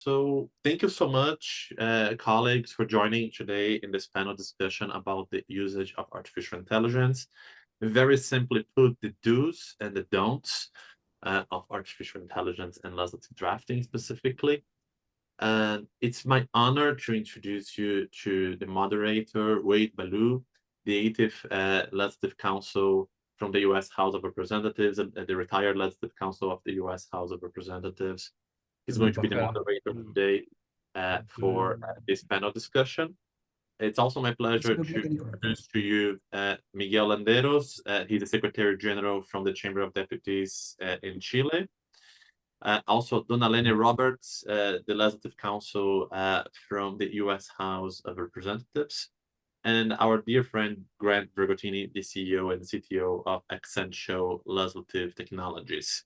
So thank you so much, colleagues, for joining today in this panel discussion about the usage of artificial intelligence. Very simply put, the do's and the don'ts of artificial intelligence and legislative drafting specifically. And it's my honor to introduce you to the moderator, Wade Ballou, the 80th Legislative Counsel from the U.S. House of Representatives and the retired Legislative Counsel of the U.S. House of Representatives. He's going to be the moderator today for this panel discussion. It's also my pleasure to introduce to you Miguel Landeros. He's the Secretary General from the Chamber of Deputies in Chile. Also, Donalene Roberts, the Legislative Counsel from the U.S. House of Representatives. And our dear friend, Grant Vergottini, the CEO and CTO of Xcential Legislative Technologies.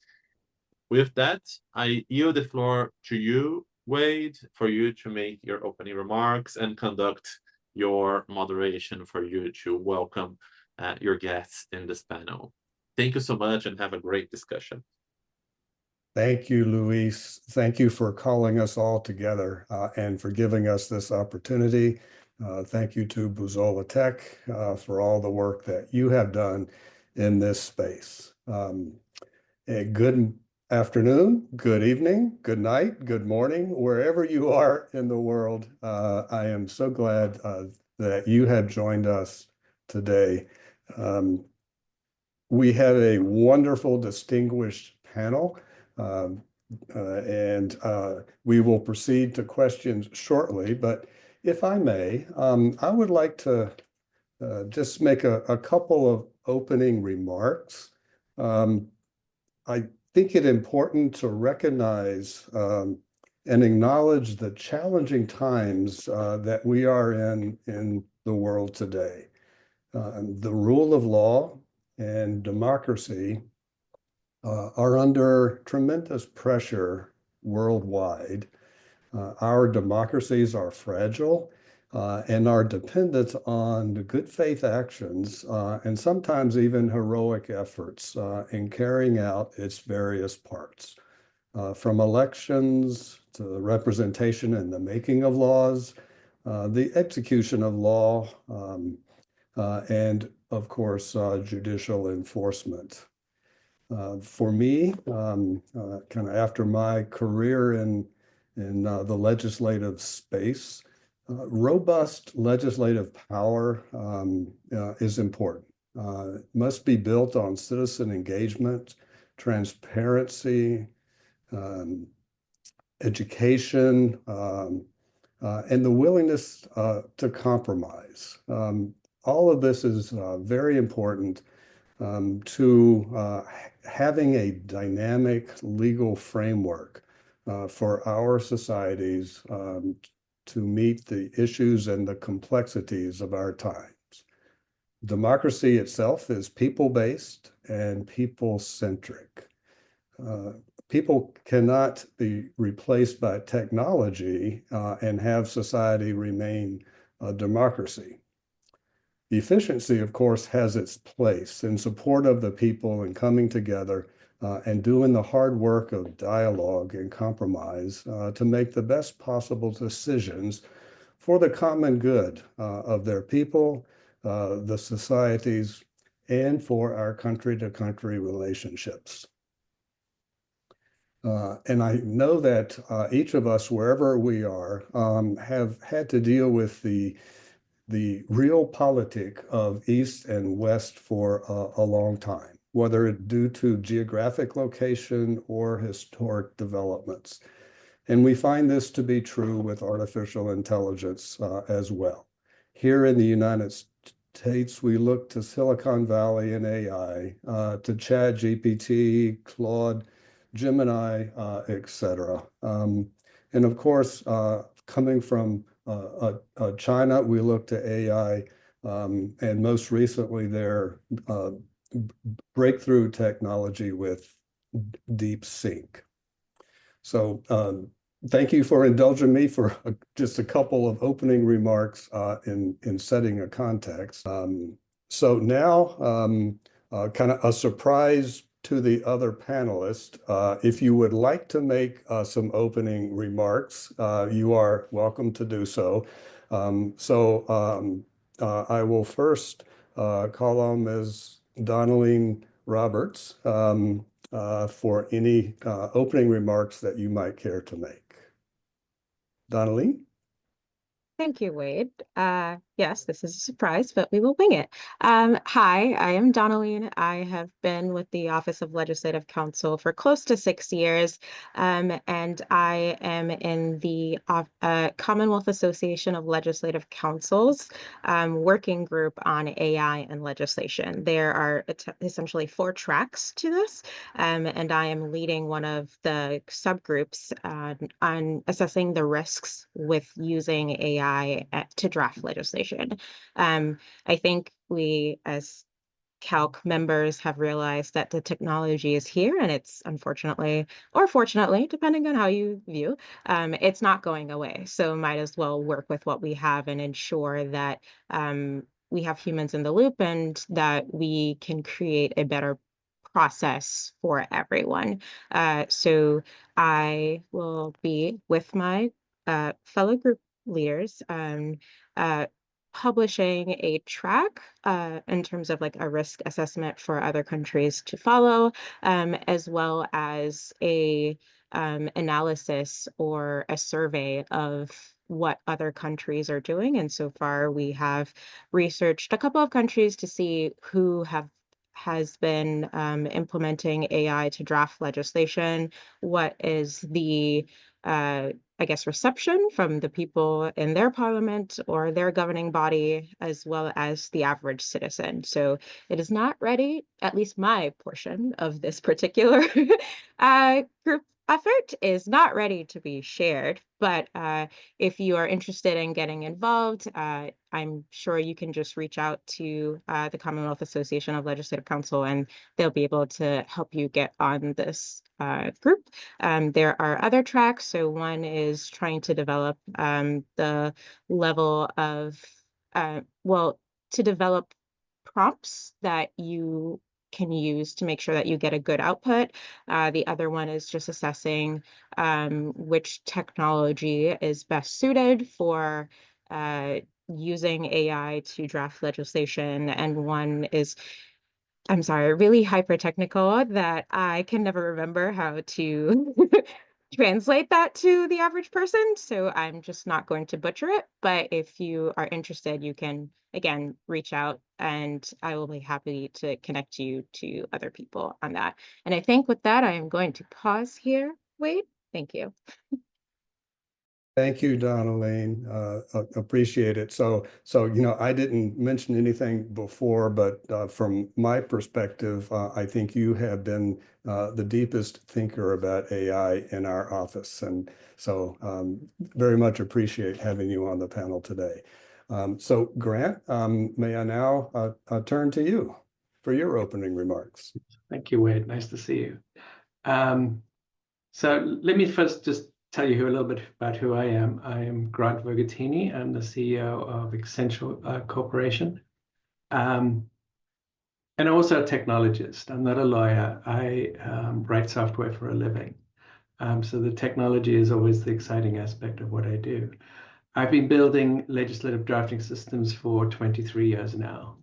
With that, I yield the floor to you, Wade, for you to make your opening remarks and conduct your moderation for you to welcome your guests in this panel. Thank you so much and have a great discussion. Thank you, Luis. Thank you for calling us all together and for giving us this opportunity. Thank you to Bússola Tech for all the work that you have done in this space. A good afternoon, good evening, good night, good morning, wherever you are in the world. I am so glad that you have joined us today. We have a wonderful, distinguished panel, and we will proceed to questions shortly. But if I may, I would like to just make a couple of opening remarks. I think it important to recognize and acknowledge the challenging times that we are in the world today. The rule of law and democracy are under tremendous pressure worldwide. Our democracies are fragile and are dependent on good faith actions and sometimes even heroic efforts in carrying out its various parts, from elections to the representation and the making of laws, the execution of law, and of course, judicial enforcement. For me, kind of after my career in the legislative space, robust legislative power is important. It must be built on citizen engagement, transparency, education, and the willingness to compromise. All of this is very important to having a dynamic legal framework for our societies to meet the issues and the complexities of our times. Democracy itself is people-based and people-centric. People cannot be replaced by technology and have society remain a democracy. Efficiency, of course, has its place in support of the people and coming together and doing the hard work of dialogue and compromise to make the best possible decisions for the common good of their people, the societies, and for our country-to-country relationships. And I know that each of us, wherever we are, have had to deal with the realpolitik of East and West for a long time, whether it due to geographic location or historic developments. And we find this to be true with artificial intelligence as well. Here in the United States, we look to Silicon Valley and AI, to ChatGPT, Claude, Gemini, etc. And of course, coming from China, we look to AI, and most recently their breakthrough technology with DeepSeek. So thank you for indulging me for just a couple of opening remarks in setting a context. So now, kind of a surprise to the other panelists. If you would like to make some opening remarks, you are welcome to do so. I will first call on Ms. Donalene Roberts for any opening remarks that you might care to make. Donalene? Thank you, Wade. Yes, this is a surprise, but we will wing it. Hi, I am Donalene. I have been with the Office of Legislative Counsel for close to 6 years, and I am in the Commonwealth Association of Legislative Councils working group on AI and legislation. There are essentially 4 tracks to this, and I am leading one of the subgroups on assessing the risks with using AI to draft legislation. I think we as Calc members have realized that the technology is here and it's unfortunately, or fortunately, depending on how you view, it's not going away. So might as well work with what we have and ensure that we have humans in the loop and that we can create a better process for everyone. So I will be with my fellow group leaders publishing a track in terms of like a risk assessment for other countries to follow, as well as a analysis or a survey of what other countries are doing. And so far we have researched a couple of countries to see who has been implementing AI to draft legislation, what is the I guess, reception from the people in their parliament or their governing body, as well as the average citizen. So it is not ready, at least my portion of this particular group effort is not ready to be shared. But if you are interested in getting involved, I'm sure you can just reach out to the Commonwealth Association of Legislative Counsel and they'll be able to help you get on this group. There are other tracks. So one is trying to develop the level of, to develop prompts that you can use to make sure that you get a good output. The other one is just assessing which technology is best suited for using AI to draft legislation. And one is, I'm sorry, really hyper technical that I can never remember how to translate that to the average person. So I'm just not going to butcher it. But if you are interested, you can, again, reach out and I will be happy to connect you to other people on that. And I think with that, I am going to pause here. Wade, thank you. Thank you, Donalene. Appreciate it. So, I didn't mention anything before, but from my perspective, I think you have been the deepest thinker about AI in our office. And so very much appreciate having you on the panel today. So Grant, may I now turn to you for your opening remarks. Thank you, Wade. Nice to see you. So let me first just tell you a little bit about who I am. I am Grant Vergottini. I'm the CEO of Xcential Corporation. And I'm also a technologist. I'm not a lawyer. I write software for a living. So the technology is always the exciting aspect of what I do. I've been building legislative drafting systems for 23 years now.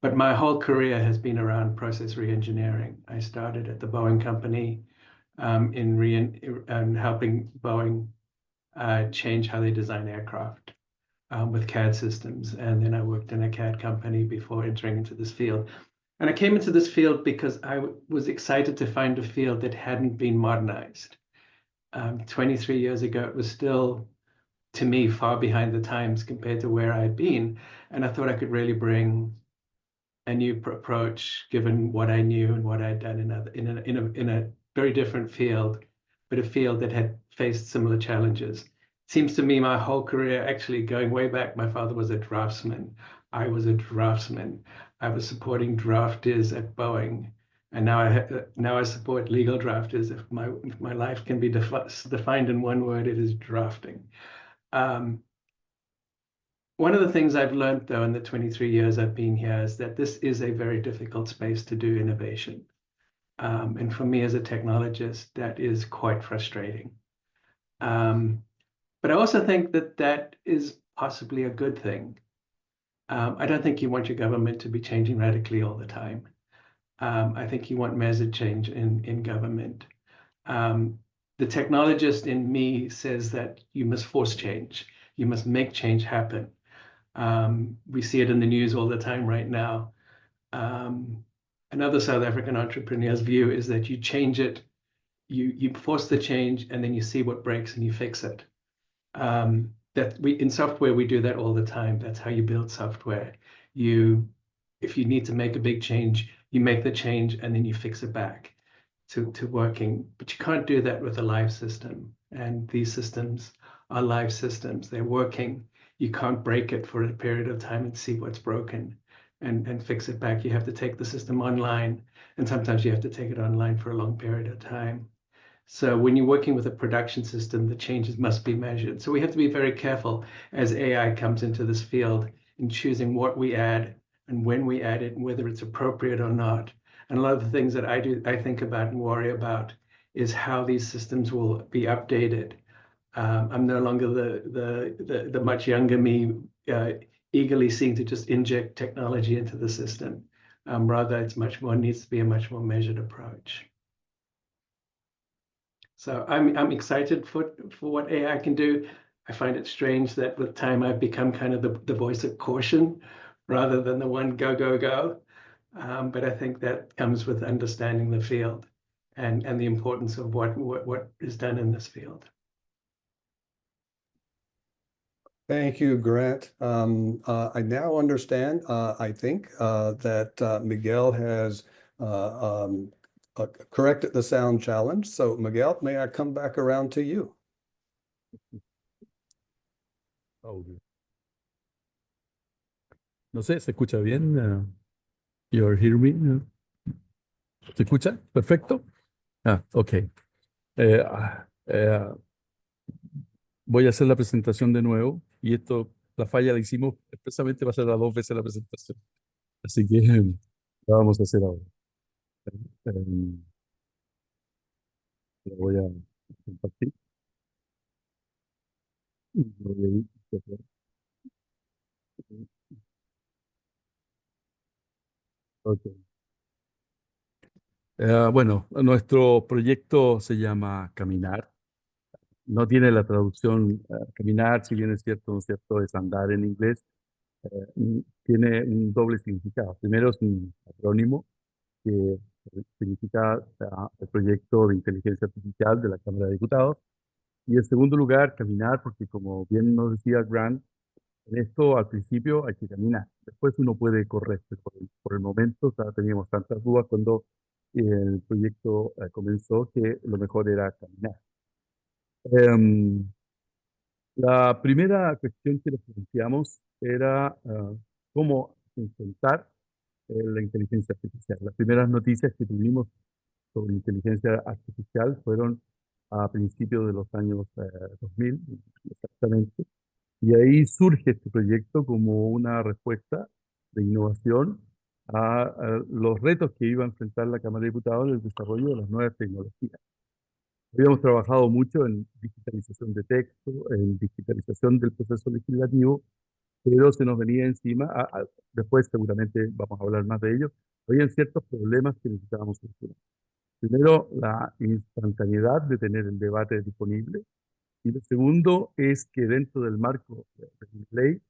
But my whole career has been around process reengineering. I started at the Boeing company in helping Boeing change how they design aircraft with CAD systems. And then I worked in a CAD company before entering into this field. And I came into this field because I was excited to find a field that hadn't been modernized. 23 years ago, it was still, to me, far behind the times compared to where I'd been. And I thought I could really bring a new approach, given what I knew and what I'd done in a very different field, but a field that had faced similar challenges. It seems to me my whole career, actually going way back, my father was a draftsman. I was a draftsman. I was supporting drafters at Boeing, and now I support legal drafters. If my life can be defined in one word, it is drafting. One of the things I've learned, though, in the 23 years I've been here is that this is a very difficult space to do innovation. And for me as a technologist, that is quite frustrating. But I also think that that is possibly a good thing. I don't think you want your government to be changing radically all the time. I think you want measured change in government. The technologist in me says that you must force change. You must make change happen. We see it in the news all the time right now. Another South African entrepreneur's view is that you change it, you force the change, and then you see what breaks and you fix it. In software, we do that all the time. That's how you build software. If you need to make a big change, you make the change and then you fix it back to working. But you can't do that with a live system. And these systems are live systems. They're working. You can't break it for a period of time and see what's broken and fix it back. You have to take the system online. And sometimes you have to take it online for a long period of time. So when you're working with a production system, the changes must be measured. So we have to be very careful as AI comes into this field in choosing what we add and when we add it and whether it's appropriate or not. And a lot of the things that I think about and worry about is how these systems will be updated. I'm no longer the much younger me eagerly seeking to just inject technology into the system. Rather, needs to be a much more measured approach. So I'm excited for what AI can do. I find it strange that with time I've become kind of the voice of caution rather than the one go, go, go. But I think that comes with understanding the field and the importance of what is done in this field. Thank you, Grant. I now understand, I think, that Miguel has corrected the sound challenge. So, Miguel, may I come back around to you? No sé, ¿se escucha bien? You're hearing me? ¿Se escucha? Perfecto. Ok. Voy a hacer la presentación de nuevo y la falla la hicimos expresamente, va a ser a 2 veces la presentación. Así que la vamos a hacer ahora. La voy a compartir. Okay. Bueno, nuestro proyecto se llama Caminar. No tiene la traducción caminar, si bien es cierto, es andar en inglés. Tiene un doble significado. Primero es un acrónimo que significa el proyecto de inteligencia artificial de la Cámara de Diputados. Y en segundo lugar, caminar, porque como bien nos decía Grant, en esto al principio hay que caminar. Después uno puede correr. Por el momento teníamos tantas dudas cuando el proyecto comenzó que lo mejor era caminar. La primera cuestión que nos planteamos era cómo enfrentar la inteligencia artificial. Las primeras noticias que tuvimos sobre inteligencia artificial fueron a principios de los años 2000, exactamente. Y ahí surge este proyecto como una respuesta de innovación a los retos que iba a enfrentar la Cámara de Diputados en el desarrollo de las nuevas tecnologías. Habíamos trabajado mucho en digitalización de texto, en digitalización del proceso legislativo, pero se nos venía encima, después seguramente vamos a hablar más de ello, habían ciertos problemas que necesitábamos solucionar. Primero, la instantaneidad de tener el debate disponible, y lo segundo es que dentro del marco de la ley,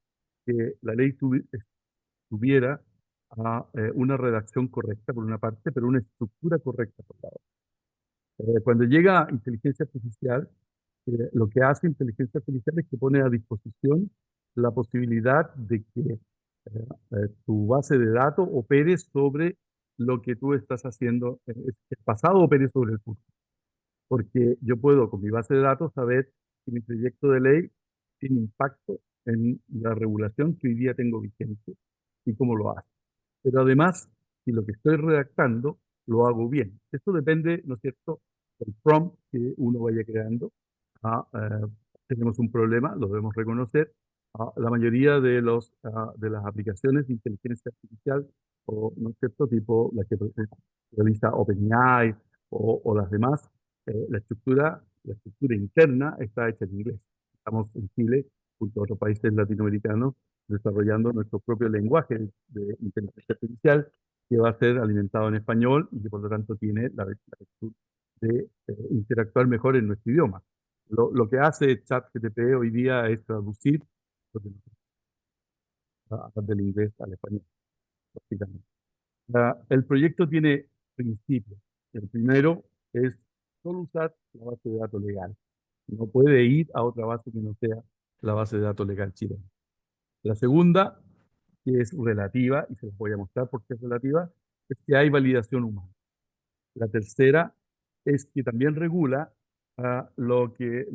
que la ley tuviera una redacción correcta por una parte, pero una estructura correcta por la otra. Cuando llega inteligencia artificial, lo que hace inteligencia artificial es que pone a disposición la posibilidad de que tu base de datos opere sobre lo que tú estás haciendo, el pasado opere sobre el futuro. Porque yo puedo con mi base de datos saber si mi proyecto de ley tiene impacto en la regulación que hoy día tengo vigente y cómo lo hace. Pero además, si lo que estoy redactando lo hago bien. Esto depende, ¿no es cierto?, del prompt que uno vaya creando. Tenemos un problema, lo debemos reconocer. La mayoría de las aplicaciones de inteligencia artificial, o no es cierto, tipo la que realiza OpenAI o las demás, la estructura interna está hecha en inglés. Estamos en Chile, junto a otros países latinoamericanos, desarrollando nuestro propio lenguaje de inteligencia artificial que va a ser alimentado en español y que por lo tanto tiene la virtud de interactuar mejor en nuestro idioma. Lo que hace ChatGPT hoy día es traducir del inglés al español, prácticamente. El proyecto tiene principios. El primero es solo usar la base de datos legal. No puede ir a otra base que no sea la base de datos legal chilena. La segunda, que es relativa, y se los voy a mostrar por qué es relativa, es que hay validación humana. La tercera es que también regula lo que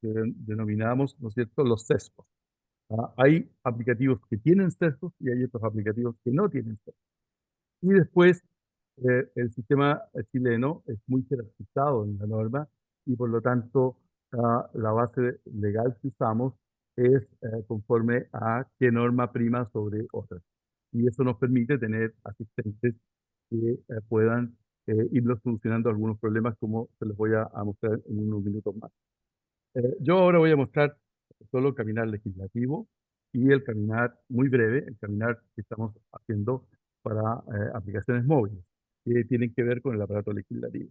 denominamos, ¿no es cierto?, los sesgos. Hay aplicativos que tienen sesgos y hay otros aplicativos que no tienen sesgos. Y después, el sistema chileno es muy jerarquizado en la norma y por lo tanto la base legal que usamos es conforme a qué norma prima sobre otras. Y eso nos permite tener asistentes que puedan irnos solucionando algunos problemas como se los voy a mostrar en unos minutos más. Yo ahora voy a mostrar solo el caminar legislativo y el caminar muy breve, el caminar que estamos haciendo para aplicaciones móviles, que tienen que ver con el aparato legislativo.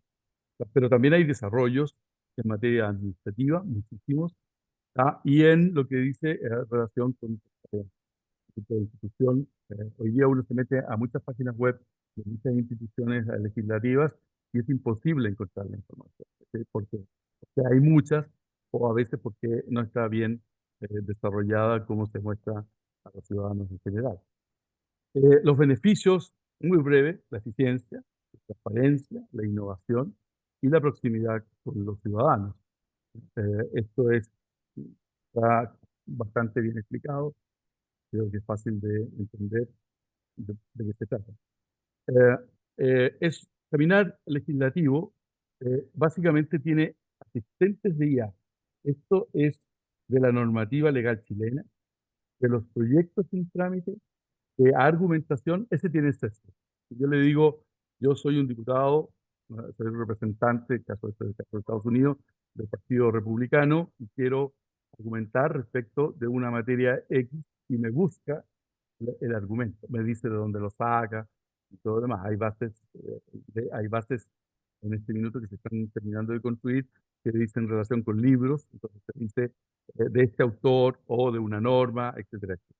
Pero también hay desarrollos en materia administrativa, muchísimos, y en lo que dice relación con la institución. Hoy día uno se mete a muchas páginas web de muchas instituciones legislativas y es imposible encontrar la información. Porque hay muchas, o a veces porque no está bien desarrollada como se muestra a los ciudadanos en general. Los beneficios, muy breve, la eficiencia, la transparencia, la innovación y la proximidad con los ciudadanos. Esto está bastante bien explicado, creo que es fácil de entender de qué se trata. Caminar legislativo, básicamente tiene asistentes de IA. Esto es de la normativa legal chilena, de los proyectos en trámite, de argumentación, ese tiene sesgo. Si yo le digo, yo soy un diputado, soy un representante, caso de Estados Unidos, del Partido Republicano, y quiero argumentar respecto de una materia X y me busca el argumento, me dice de dónde lo saca y todo lo demás. Hay bases en este minuto que se están terminando de construir que dicen relación con libros, entonces se dice de este autor o de una norma, etcétera, etcétera.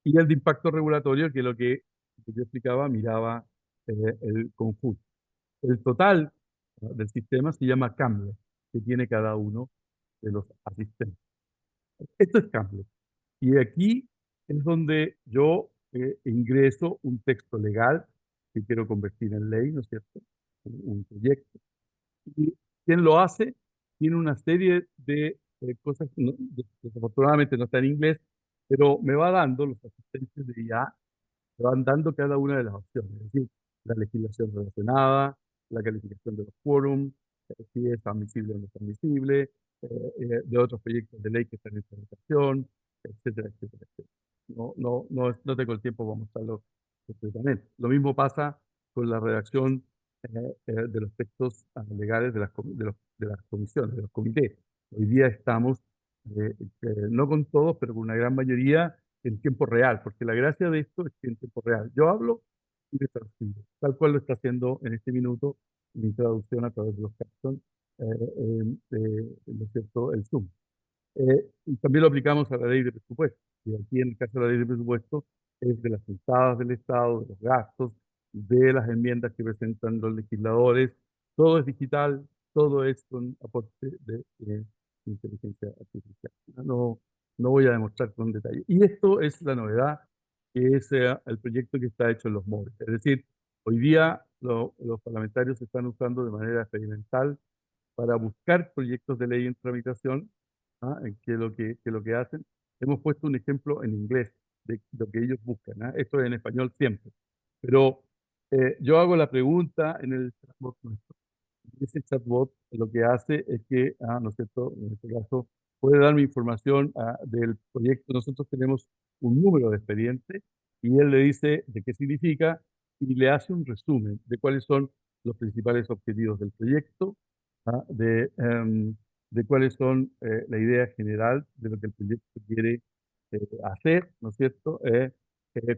Y el de impacto regulatorio, que es lo que yo explicaba, miraba el conjunto. El total del sistema se llama CAMLE, que tiene cada uno de los asistentes. Esto es CAMLE. Y aquí es donde yo ingreso un texto legal que quiero convertir en ley, ¿no es cierto? Un proyecto. Y quien lo hace tiene una serie de cosas, desafortunadamente no está en inglés, pero me va dando los asistentes de IA van dando cada una de las opciones, es decir, la legislación relacionada, la calificación de los quórum, si es admisible o no es admisible, de otros proyectos de ley que están en tramitación, etcétera, etcétera, etcétera. No tengo el tiempo para mostrarlo completamente. Lo mismo pasa con la redacción de los textos legales de las comisiones, de los comités. Hoy día estamos, no con todos, pero con una gran mayoría, en tiempo real, porque la gracia de esto es que en tiempo real yo hablo y me transcribo, tal cual lo está haciendo en este minuto mi traducción a través de los captions, ¿no es cierto?, el Zoom. Y también lo aplicamos a la ley de presupuesto. Y aquí en el caso de la ley de presupuesto es de las entradas del Estado, de los gastos, de las enmiendas que presentan los legisladores. Todo es digital, todo es con aporte de inteligencia artificial. No voy a demostrar con detalle. Y esto es la novedad, que es el proyecto que está hecho en los móviles. Es decir, hoy día los parlamentarios se están usando de manera experimental para buscar proyectos de ley en tramitación, que lo que hacen. Hemos puesto un ejemplo en inglés de lo que ellos buscan. Esto es en español siempre. Pero yo hago la pregunta en el chatbot nuestro. Ese chatbot lo que hace es que, ¿no es cierto?, en este caso, puede darme información del proyecto. Nosotros tenemos un número de expediente y él le dice de qué significa y le hace un resumen de cuáles son los principales objetivos del proyecto, ¿ah? De cuáles son la idea general de lo que el proyecto quiere hacer, ¿no es cierto?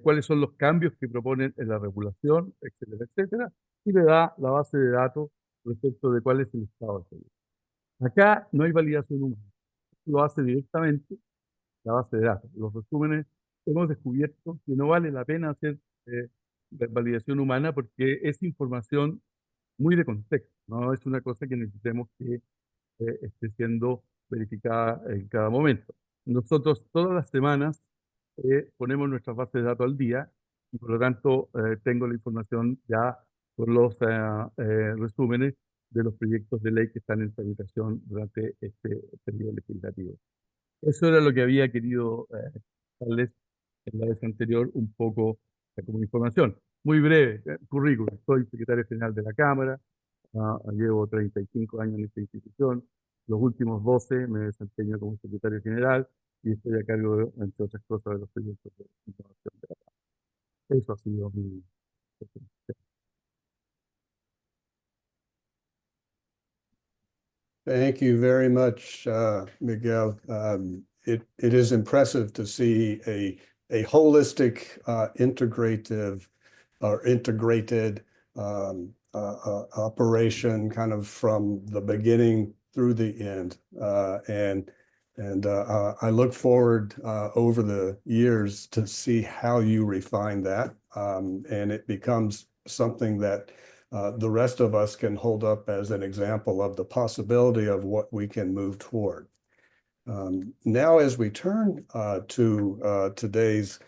Cuáles son los cambios que proponen en la regulación, etcétera, etcétera, y le da la base de datos respecto de cuál es el estado del proyecto. Acá no hay validación humana, lo hace directamente la base de datos. Los resúmenes hemos descubierto que no vale la pena hacer validación humana porque es información muy de contexto, no es una cosa que necesitemos que esté siendo verificada en cada momento. Nosotros todas las semanas ponemos nuestras bases de datos al día y por lo tanto tengo la información ya por los resúmenes de los proyectos de ley que están en tramitación durante este periodo legislativo. Eso era lo que había querido darles en la vez anterior un poco como información. Muy breve, currículum. Soy secretario general de la Cámara, llevo 35 años en esta institución. Los últimos 12 me desempeño como secretario general y estoy a cargo, entre otras cosas, de los proyectos de innovación de la Cámara. Eso ha sido mi... Thank you very much, Miguel. It is impressive to see a holistic, integrative or integrated operation kind of from the beginning through the end. I look forward over the years to see how you refine that, and it becomes something that the rest of us can hold up as an example of the possibility of what we can move toward. Now, as we turn to today's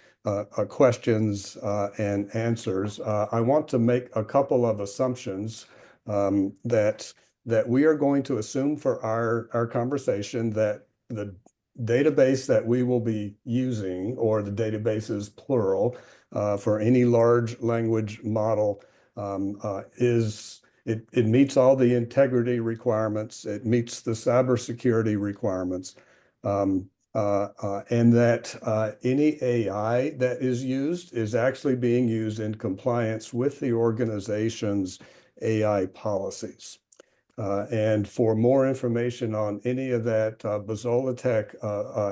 questions and answers, I want to make a couple of assumptions that we are going to assume for our conversation that the database that we will be using, or the databases plural, for any large language model it meets all the integrity requirements, it meets the cybersecurity requirements, and that any AI that is used is actually being used in compliance with the organization's AI policies. And for more information on any of that, Bússola Tech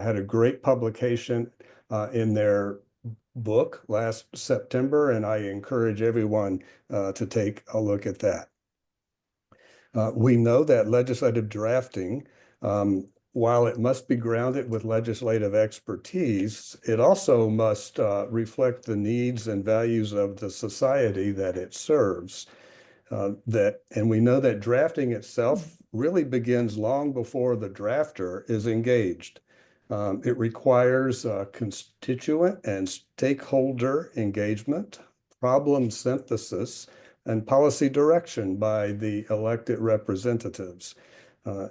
had a great publication in their book last September, and I encourage everyone to take a look at that. We know that legislative drafting, while it must be grounded with legislative expertise, it also must reflect the needs and values of the society that it serves. And we know that drafting itself really begins long before the drafter is engaged. It requires constituent and stakeholder engagement, problem synthesis, and policy direction by the elected representatives.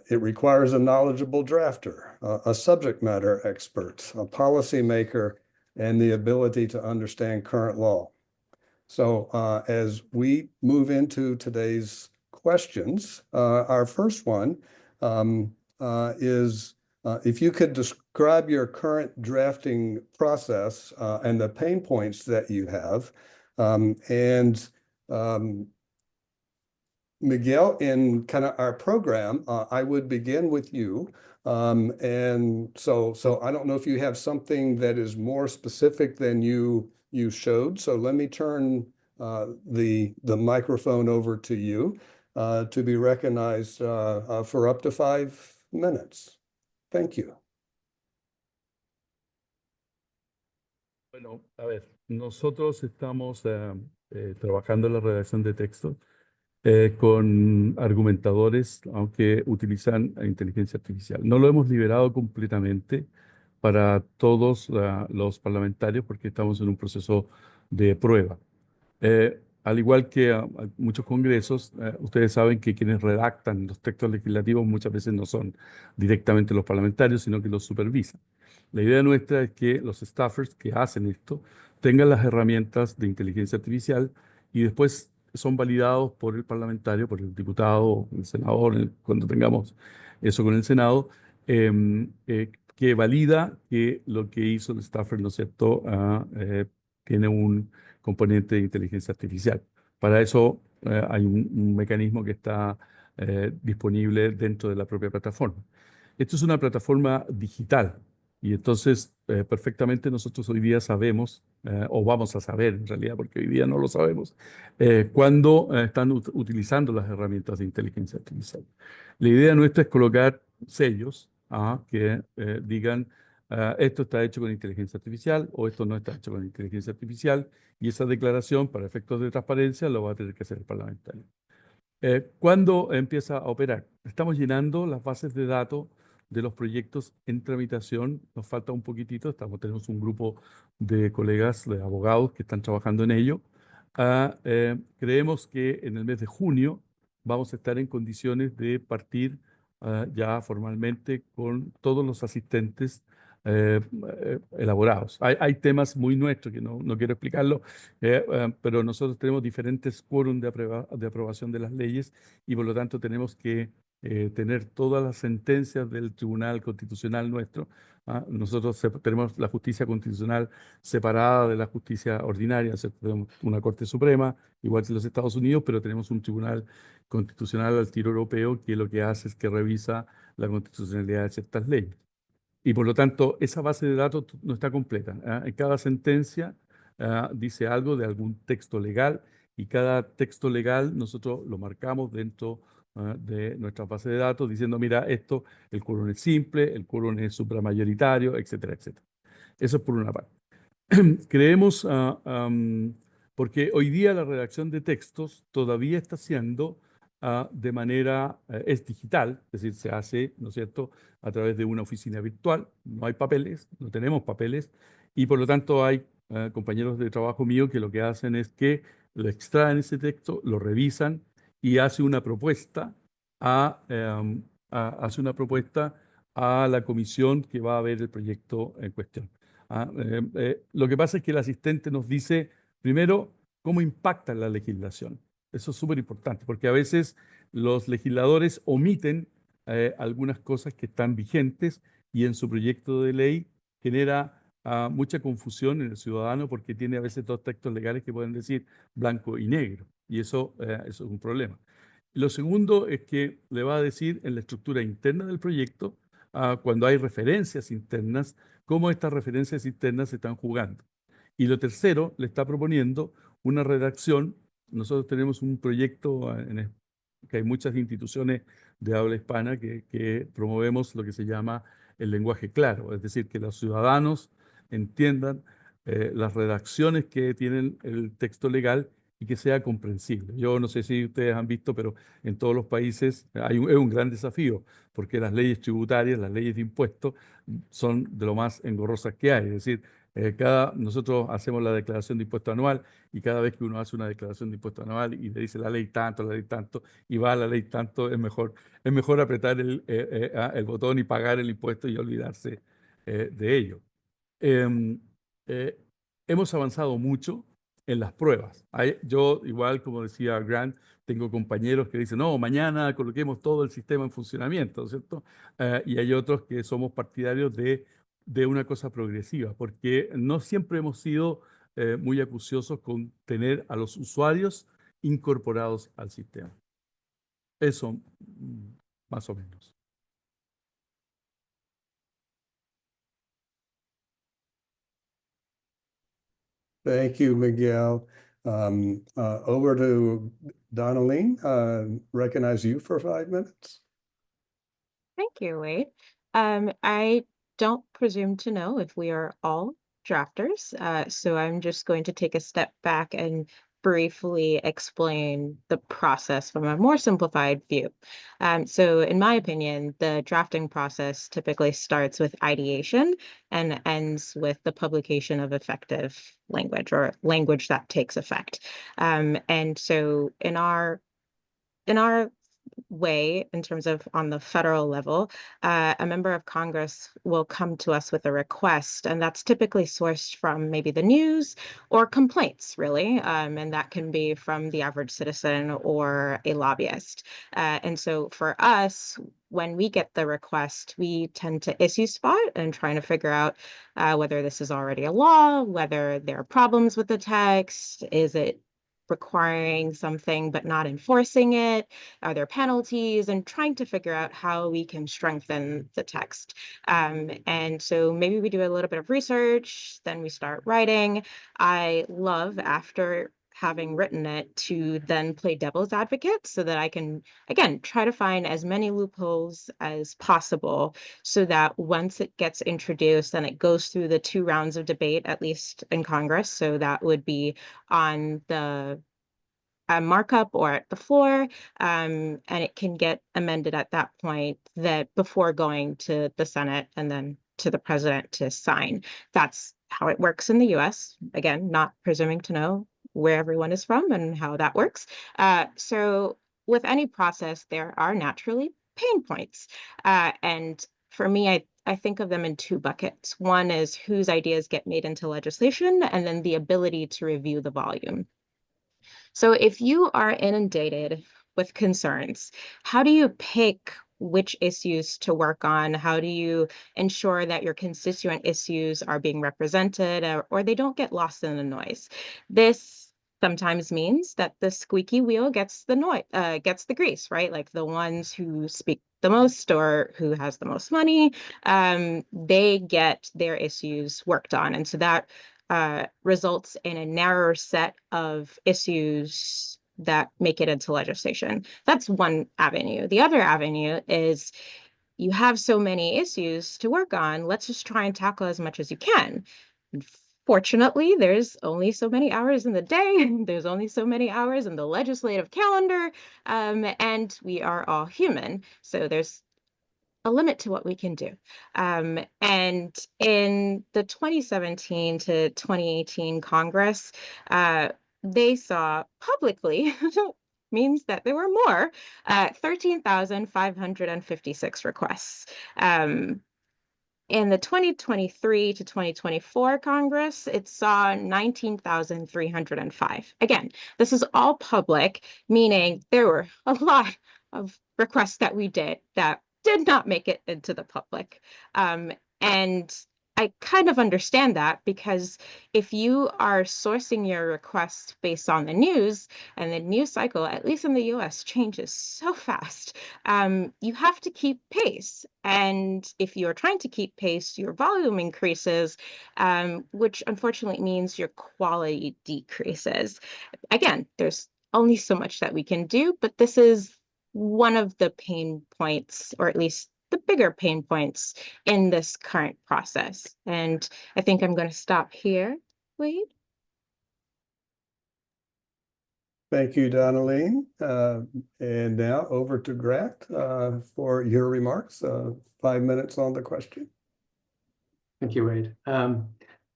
It requires a knowledgeable drafter, a subject matter expert, a policymaker, and the ability to understand current law. So as we move into today's questions, our first one is if you could describe your current drafting process and the pain points that you have. Miguel, in kind of our program, I would begin with you. And so I don't know if you have something that is more specific than you showed. So let me turn the microphone over to you to be recognized for up to 5 minutes. Thank you. Bueno, a ver, nosotros estamos trabajando en la redacción de texto con argumentadores, aunque utilizan inteligencia artificial. No lo hemos liberado completamente para todos los parlamentarios porque estamos en un proceso de prueba. Al igual que muchos congresos, ustedes saben que quienes redactan los textos legislativos muchas veces no son directamente los parlamentarios, sino que los supervisan. La idea nuestra es que los staffers que hacen esto tengan las herramientas de inteligencia artificial y después son validados por el parlamentario, por el diputado, el senador, cuando tengamos eso con el Senado, que valida que lo que hizo el staffer, ¿no es cierto?, tiene un componente de inteligencia artificial. Para eso hay un mecanismo que está disponible dentro de la propia plataforma. Esto es una plataforma digital y entonces perfectamente nosotros hoy día sabemos, o vamos a saber en realidad, porque hoy día no lo sabemos, cuándo están utilizando las herramientas de inteligencia artificial. La idea nuestra es colocar sellos que digan esto está hecho con inteligencia artificial o esto no está hecho con inteligencia artificial, y esa declaración para efectos de transparencia lo va a tener que hacer el parlamentario. ¿Cuándo empieza a operar? Estamos llenando las bases de datos de los proyectos en tramitación. Nos falta un poquitito. Tenemos un grupo de colegas, de abogados que están trabajando en ello. Creemos que en el mes de junio vamos a estar en condiciones de partir ya formalmente con todos los asistentes elaborados. Hay temas muy nuestros que no quiero explicarlo, pero nosotros tenemos diferentes quórum de aprobación de las leyes y por lo tanto tenemos que tener todas las sentencias del Tribunal Constitucional nuestro. Nosotros tenemos la justicia constitucional separada de la justicia ordinaria, ¿cierto? Tenemos una Corte Suprema, igual que en los Estados Unidos, pero tenemos un Tribunal Constitucional al tiro europeo que lo que hace es que revisa la constitucionalidad de ciertas leyes. Y por lo tanto, esa base de datos no está completa. En cada sentencia dice algo de algún texto legal y cada texto legal nosotros lo marcamos dentro de nuestra base de datos diciendo, mira, esto, el quórum es simple, el quórum es supramayoritario, etcétera, etcétera. Eso es por una parte. Creemos, porque hoy día la redacción de textos todavía está siendo de manera, es digital, es decir, se hace, ¿no es cierto?, a través de una oficina virtual. No hay papeles, no tenemos papeles, y por lo tanto hay compañeros de trabajo mío que lo que hacen es que lo extraen ese texto, lo revisan y hace una propuesta hace una propuesta a la comisión que va a ver el proyecto en cuestión. Lo que pasa es que el asistente nos dice, primero, cómo impacta la legislación. Eso es súper importante, porque a veces los legisladores omiten algunas cosas que están vigentes y en su proyecto de ley genera mucha confusión en el ciudadano porque tiene a veces dos textos legales que pueden decir blanco y negro, y eso es un problema. Lo segundo es que le va a decir en la estructura interna del proyecto, cuando hay referencias internas, cómo estas referencias internas se están jugando. Y lo tercero, le está proponiendo una redacción. Nosotros tenemos un proyecto que hay muchas instituciones de habla hispana que promovemos lo que se llama el lenguaje claro, es decir, que los ciudadanos entiendan las redacciones que tienen el texto legal y que sea comprensible. Yo no sé si ustedes han visto, pero en todos los países es un gran desafío, porque las leyes tributarias, las leyes de impuestos, son de lo más engorrosas que hay. Es decir, nosotros hacemos la declaración de impuesto anual y cada vez que uno hace una declaración de impuesto anual y le dice la ley tanto, y va a la ley tanto, es mejor apretar el botón y pagar el impuesto y olvidarse de ello. Em, eh, Hemos avanzado mucho en las pruebas. Yo, igual como decía Grant, tengo compañeros que dicen, no, mañana coloquemos todo el sistema en funcionamiento, ¿cierto? Y hay otros que somos partidarios de una cosa progresiva, porque no siempre hemos sido muy acuciosos con tener a los usuarios incorporados al sistema. Eso, más o menos. Thank you, Miguel. Over to Donalene. Recognize you for 5 minutes. Thank you, Wade. I don't presume to know if we are all drafters, so I'm just going to take a step back and briefly explain the process from a more simplified view. So in my opinion, the drafting process typically starts with ideation and ends with the publication of effective language or language that takes effect. And so in our way, in terms of on the federal level, a member of Congress will come to us with a request, and that's typically sourced from maybe the news or complaints, really, and that can be from the average citizen or a lobbyist. And so for us, when we get the request, we tend to issue spot and trying to figure out whether this is already a law, whether there are problems with the text, is it requiring something but not enforcing it? Are there penalties? And trying to figure out how we can strengthen the text. And so maybe we do a little bit of research, then we start writing. I love, after having written it, to then play devil's advocate so that I can, again, try to find as many loopholes as possible so that once it gets introduced and it goes through the 2 rounds of debate, at least in Congress, so that would be on the markup or at the floor, and it can get amended at that point, that before going to the Senate and then to the president to sign. That's how it works in the US. Again, not presuming to know where everyone is from and how that works. So with any process, there are naturally pain points. And for me, I think of them in 2 buckets. One is whose ideas get made into legislation, and then the ability to review the volume. So if you are inundated with concerns, how do you pick which issues to work on? How do you ensure that your constituent issues are being represented, or they don't get lost in the noise? This sometimes means that the squeaky wheel gets the grease, right? Like the ones who speak the most or who has the most money, they get their issues worked on. And so that results in a narrower set of issues that make it into legislation. That's one avenue. The other avenue is you have so many issues to work on, let's just try and tackle as much as you can. Fortunately, there's only so many hours in the day, there's only so many hours in the legislative calendar, and we are all human. So there's a limit to what we can do. And in the 2017 to 2018 Congress, they saw publicly means that there were more, 13,556 requests. In the 2023 to 2024 Congress, it saw 19,305. Again, this is all public, meaning there were a lot of requests that we did that did not make it into the public. And I kind of understand that, because if you are sourcing your requests based on the news, and the news cycle, at least in the US, changes so fast, you have to keep pace. And if you're trying to keep pace, your volume increases, which unfortunately means your quality decreases. Again, there's only so much that we can do, but this is one of the pain points, or at least the bigger pain points in this current process. And I think I'm going to stop here, Wade. Thank you, Donalene. And now over to Grant for your remarks. 5 minutes on the question. Thank you, Wade. I'm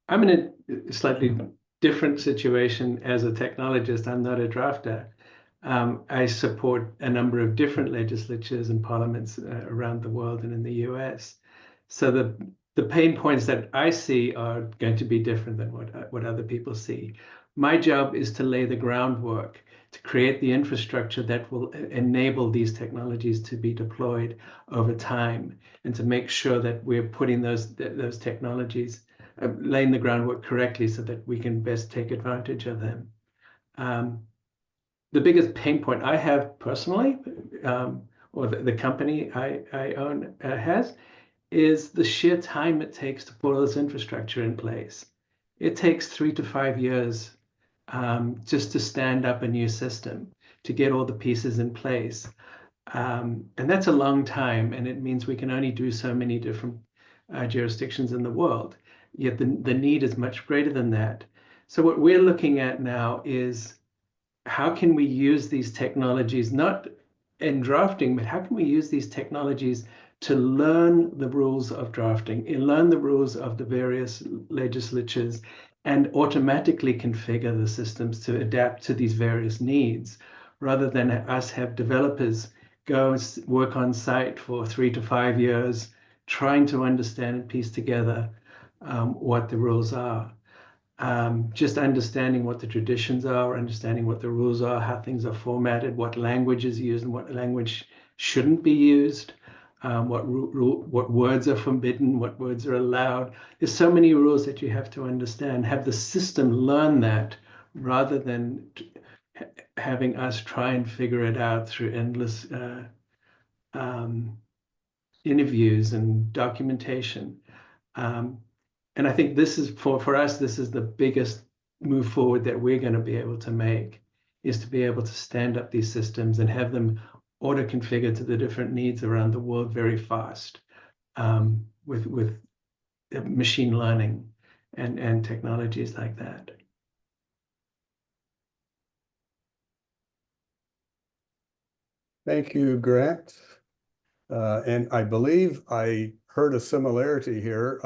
in a slightly different situation as a technologist. I'm not a drafter. I support a number of different legislatures and parliaments around the world and in the US. So the pain points that I see are going to be different than what other people see. My job is to lay the groundwork, to create the infrastructure that will enable these technologies to be deployed over time, and to make sure that we're putting those technologies, laying the groundwork correctly so that we can best take advantage of them. The biggest pain point I have personally, or the company I own has, is the sheer time it takes to put all this infrastructure in place. It takes 3 to 5 years just to stand up a new system, to get all the pieces in place. And that's a long time, and it means we can only do so many different jurisdictions in the world. Yet the need is much greater than that. So what we're looking at now is, how can we use these technologies, not in drafting, but how can we use these technologies to learn the rules of drafting, and learn the rules of the various legislatures, and automatically configure the systems to adapt to these various needs, rather than us have developers go and work on site for 3 to 5 years, trying to understand and piece together what the rules are. Just understanding what the traditions are, understanding what the rules are, how things are formatted, what language is used and what language shouldn't be used, what words are forbidden, what words are allowed. There's so many rules that you have to understand. Have the system learn that rather than having us try and figure it out through endless interviews and documentation. And I think this is for us, this is the biggest move forward that we're going to be able to make, is to be able to stand up these systems and have them auto configure to the different needs around the world very fast, with machine learning and technologies like that. Thank you, Grant. And I believe I heard a similarity here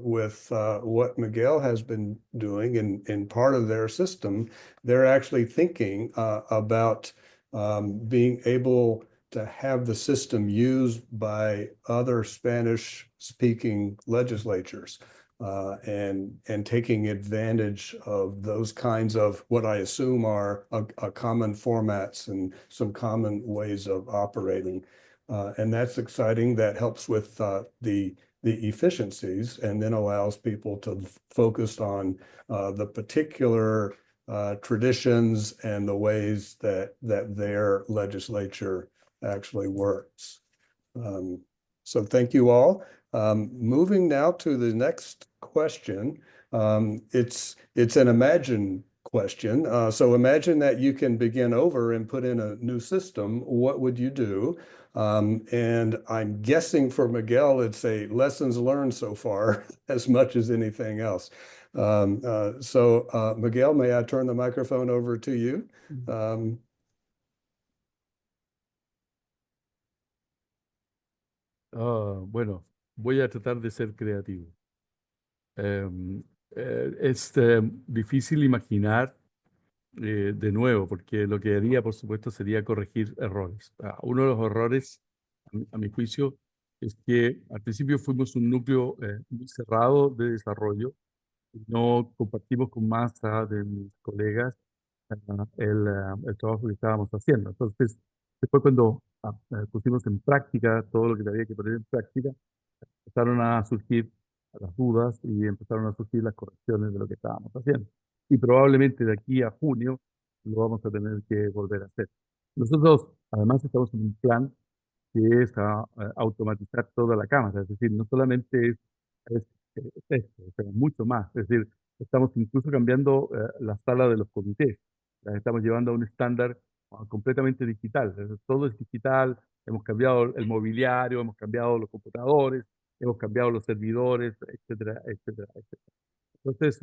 with what Miguel has been doing in part of their system. They're actually thinking about being able to have the system used by other Spanish-speaking legislatures and taking advantage of those kinds of what I assume are common formats and some common ways of operating. And that's exciting. That helps with the efficiencies and then allows people to focus on the particular traditions and the ways that their legislature actually works. So thank you all. Moving now to the next question. It's an imagine question. So imagine that you can begin over and put in a new system. What would you do? And I'm guessing for Miguel, it's a lessons learned so far as much as anything else. So Miguel, may I turn the microphone over to you? Bueno, voy a tratar de ser creativo. Es difícil imaginar de nuevo, porque lo que haría, por supuesto, sería corregir errores. Uno de los errores, a mi juicio, es que al principio fuimos un núcleo muy cerrado de desarrollo. No compartimos con masa de mis colegas el trabajo que estábamos haciendo. Entonces, después cuando pusimos en práctica todo lo que había que poner en práctica, empezaron a surgir las dudas y empezaron a surgir las correcciones de lo que estábamos haciendo. Y probablemente de aquí a junio lo vamos a tener que volver a hacer. Nosotros, además, estamos en un plan que es automatizar toda la Cámara, es decir, no solamente es esto, o sea, mucho más, es decir, estamos incluso cambiando la sala de los comités, la estamos llevando a un estándar completamente digital, es decir, todo es digital, hemos cambiado el mobiliario, hemos cambiado los computadores, hemos cambiado los servidores, etcétera, etcétera, etcétera. Entonces,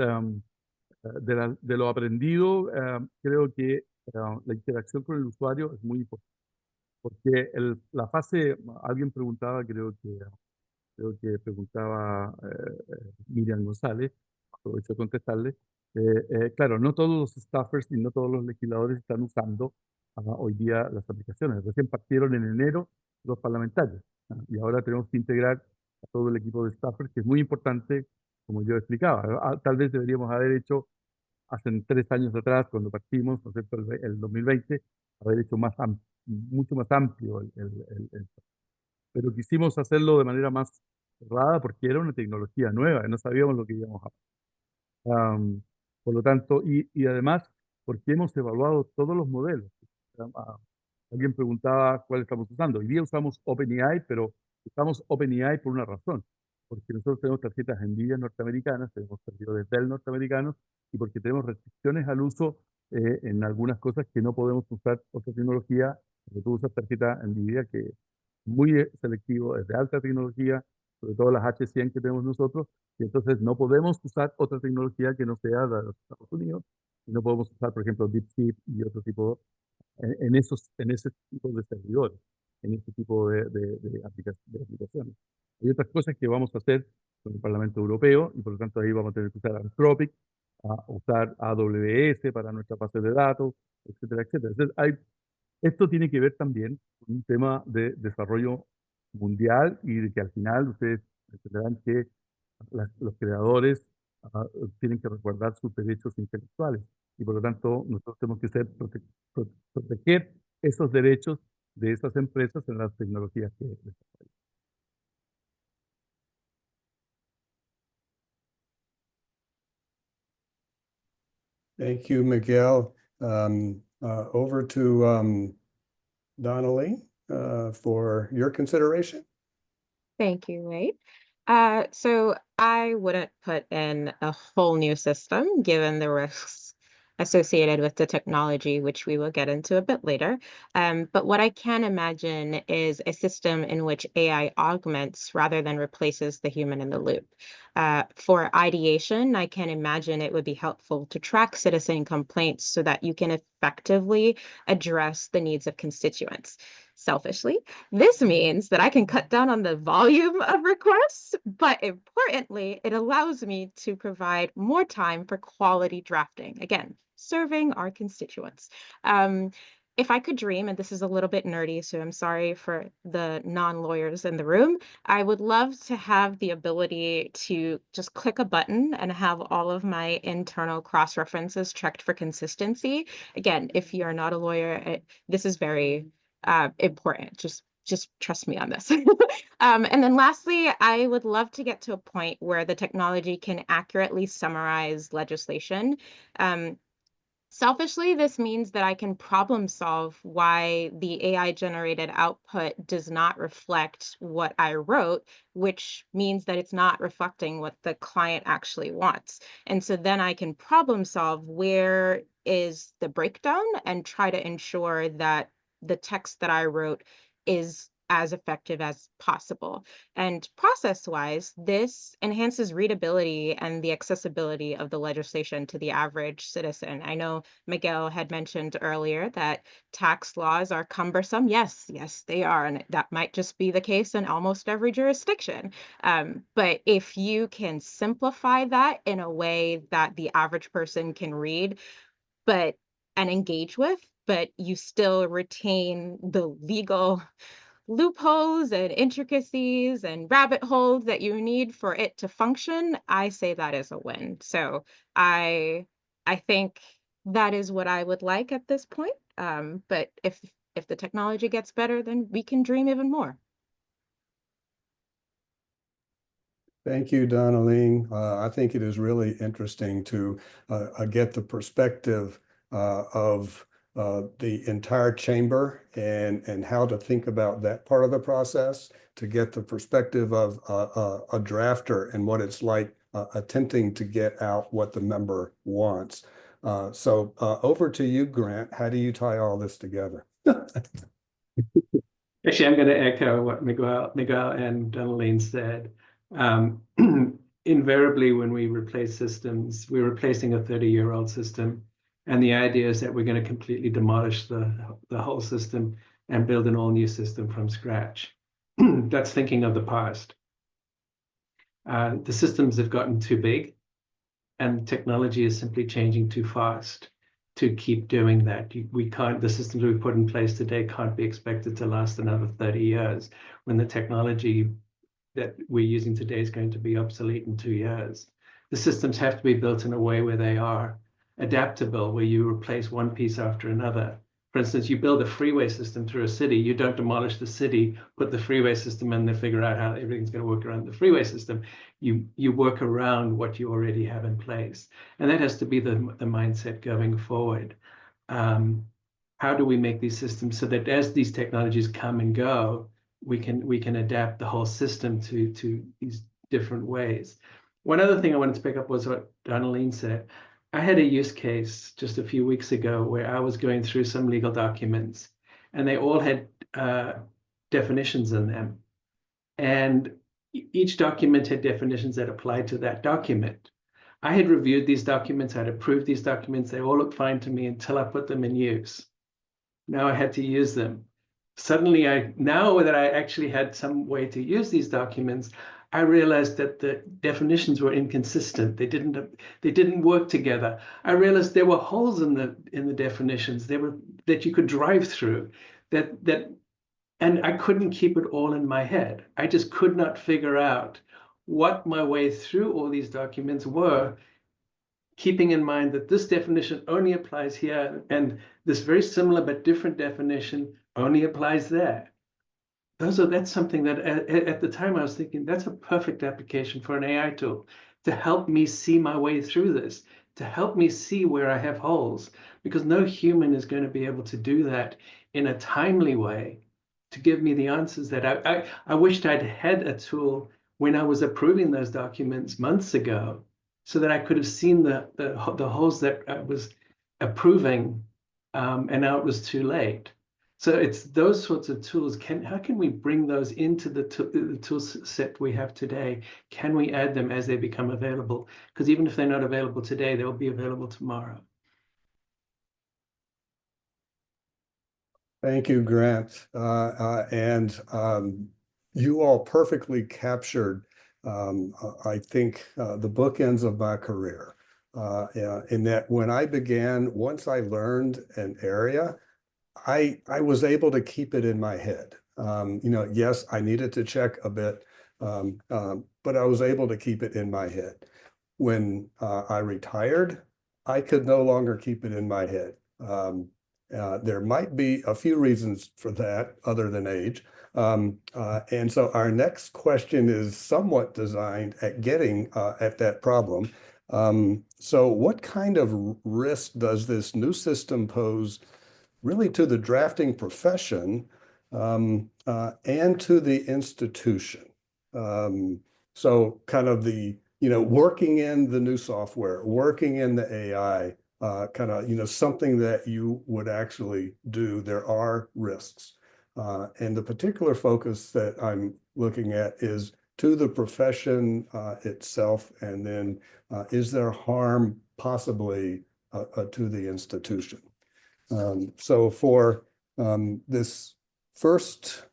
de lo aprendido, creo que la interacción con el usuario es muy importante. Porque la fase, alguien preguntaba, creo que preguntaba Miriam González, aprovecho de contestarle. Claro, no todos los staffers y no todos los legisladores están usando hoy día las aplicaciones. Recién partieron en enero los parlamentarios y ahora tenemos que integrar a todo el equipo de staffers, que es muy importante, como yo explicaba. Tal vez deberíamos haber hecho hace 3 años atrás, cuando partimos, ¿no es cierto?, el 2020, haber hecho mucho más amplio pero quisimos hacerlo de manera más cerrada porque era una tecnología nueva y no sabíamos lo que íbamos a hacer. Por lo tanto, y además, porque hemos evaluado todos los modelos. Alguien preguntaba cuál estamos usando. Hoy día usamos OpenAI, pero usamos OpenAI por una razón. Porque nosotros tenemos tarjetas NVIDIA norteamericanas, tenemos servidores Dell norteamericanos, y porque tenemos restricciones al uso en algunas cosas que no podemos usar otra tecnología. Porque tú usas tarjeta NVIDIA que es muy selectivo, es de alta tecnología, sobre todo las H100 que tenemos nosotros, y entonces no podemos usar otra tecnología que no sea de los Estados Unidos, y no podemos usar, por ejemplo, DeepSeek y otro tipo en ese tipo de servidores, en ese tipo de aplicaciones. Hay otras cosas que vamos a hacer con el Parlamento Europeo y por lo tanto ahí vamos a tener que usar Anthropic, usar AWS para nuestra base de datos, etcétera, etcétera. Entonces, hay Esto tiene que ver también con un tema de desarrollo mundial y de que al final ustedes entenderán que los creadores tienen que resguardar sus derechos intelectuales y por lo tanto nosotros tenemos que proteger esos derechos de esas empresas en las tecnologías que desarrollan. Thank you, Miguel. Over to Donalene for your consideration. Thank you, Wade. So I wouldn't put in a whole new system given the risks associated with the technology, which we will get into a bit later. But what I can imagine is a system in which AI augments rather than replaces the human in the loop. For ideation, I can imagine it would be helpful to track citizen complaints so that you can effectively address the needs of constituents. Selfishly, this means that I can cut down on the volume of requests, but importantly, it allows me to provide more time for quality drafting. Again, serving our constituents. If I could dream, and this is a little bit nerdy, so I'm sorry for the non-lawyers in the room, I would love to have the ability to just click a button and have all of my internal cross-references checked for consistency. Again, if you're not a lawyer, this is very important. Just trust me on this. And then lastly, I would love to get to a point where the technology can accurately summarize legislation. Selfishly, this means that I can problem solve why the AI generated output does not reflect what I wrote, which means that it's not reflecting what the client actually wants. And so then I can problem solve where is the breakdown and try to ensure that the text that I wrote is as effective as possible. And process-wise, this enhances readability and the accessibility of the legislation to the average citizen. I know Miguel had mentioned earlier that tax laws are cumbersome. Yes, they are. And that might just be the case in almost every jurisdiction. But if you can simplify that in a way that the average person can read, and engage with, but you still retain the legal loopholes and intricacies and rabbit holes that you need for it to function, I say that is a win. So I think that is what I would like at this point. But if the technology gets better, then we can dream even more. Thank you, Donalene. I think it is really interesting to get the perspective of the entire chamber and how to think about that part of the process, to get the perspective of a drafter and what it's like attempting to get out what the member wants. So over to you, Grant. How do you tie all this together? Actually, I'm going to echo what Miguel and Donalene said. Invariably, when we replace systems, we're replacing a 30-year-old system. And the idea is that we're going to completely demolish the whole system and build an all-new system from scratch. That's thinking of the past. The systems have gotten too big, and technology is simply changing too fast to keep doing that. The systems we put in place today can't be expected to last another 30 years when the technology that we're using today is going to be obsolete in 2 years. The systems have to be built in a way where they are adaptable, where you replace one piece after another. For instance, you build a freeway system through a city, you don't demolish the city, put the freeway system in, then figure out how everything's going to work around the freeway system. You work around what you already have in place. And that has to be the mindset going forward. How do we make these systems so that as these technologies come and go, we can adapt the whole system to these different ways? One other thing I wanted to pick up was what Donalene said. I had a use case just a few weeks ago where I was going through some legal documents, and they all had definitions in them. And each document had definitions that applied to that document. I had reviewed these documents, I'd approved these documents, they all looked fine to me until I put them in use. Now I had to use them. Suddenly, now that I actually had some way to use these documents, I realized that the definitions were inconsistent. They didn't work together. I realized there were holes in the definitions. that you could drive through, and I couldn't keep it all in my head. I just could not figure out what my way through all these documents were, keeping in mind that this definition only applies here, and this very similar but different definition only applies there. That's something that at the time I was thinking, that's a perfect application for an AI tool to help me see my way through this, to help me see where I have holes, because no human is going to be able to do that in a timely way to give me the answers that I wished I'd had a tool when I was approving those documents months ago, so that I could have seen the holes that I was approving, and now it was too late. So it's those sorts of tools. How can we bring those into the tool set we have today? Can we add them as they become available? Because even if they're not available today, they'll be available tomorrow. Thank you, Grant. You all perfectly captured, I think, the bookends of my career. In that when I began, once I learned an area, I was able to keep it in my head. Yes, I needed to check a bit, but I was able to keep it in my head. When I retired, I could no longer keep it in my head. There might be a few reasons for that other than age. And so our next question is somewhat designed at getting at that problem. So what kind of risk does this new system pose really to the drafting profession and to the institution? So kind of the, working in the new software, working in the AI, kind of, something that you would actually do, there are risks. And the particular focus that I'm looking at is to the profession itself, and then is there harm possibly to the institution? So for this first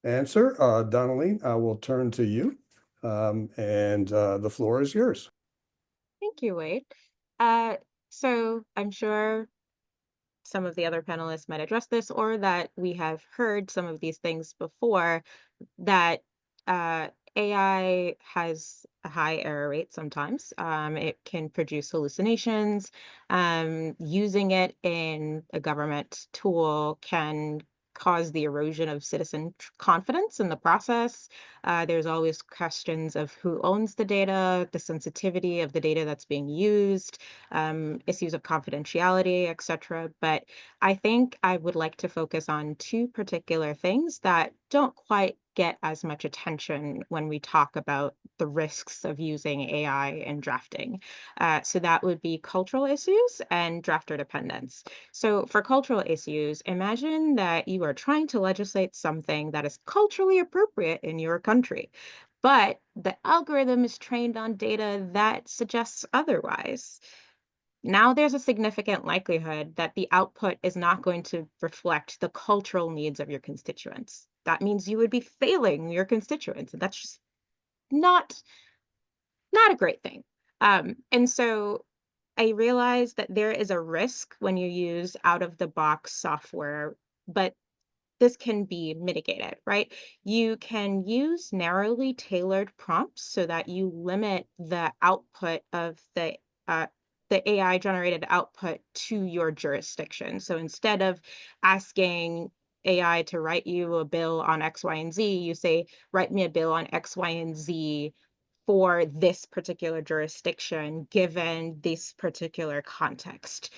answer, Donalene, I will turn to you, and the floor is yours. Thank you, Wade. So I'm sure some of the other panelists might address this, or that we have heard some of these things before, that AI has a high error rate sometimes. It can produce hallucinations. Using it in a government tool can cause the erosion of citizen confidence in the process. There's always questions of who owns the data, the sensitivity of the data that's being used, issues of confidentiality, etc. But I think I would like to focus on two particular things that don't quite get as much attention when we talk about the risks of using AI in drafting. So that would be cultural issues and drafter dependence. So for cultural issues, imagine that you are trying to legislate something that is culturally appropriate in your country, but the algorithm is trained on data that suggests otherwise. Now there's a significant likelihood that the output is not going to reflect the cultural needs of your constituents. That means you would be failing your constituents, and that's just not a great thing. And so I realize that there is a risk when you use out-of-the-box software, but this can be mitigated, right? You can use narrowly tailored prompts so that you limit the output of the AI generated output to your jurisdiction. So instead of asking AI to write you a bill on X, Y, and Z, you say, write me a bill on X, Y, and Z for this particular jurisdiction, given this particular context.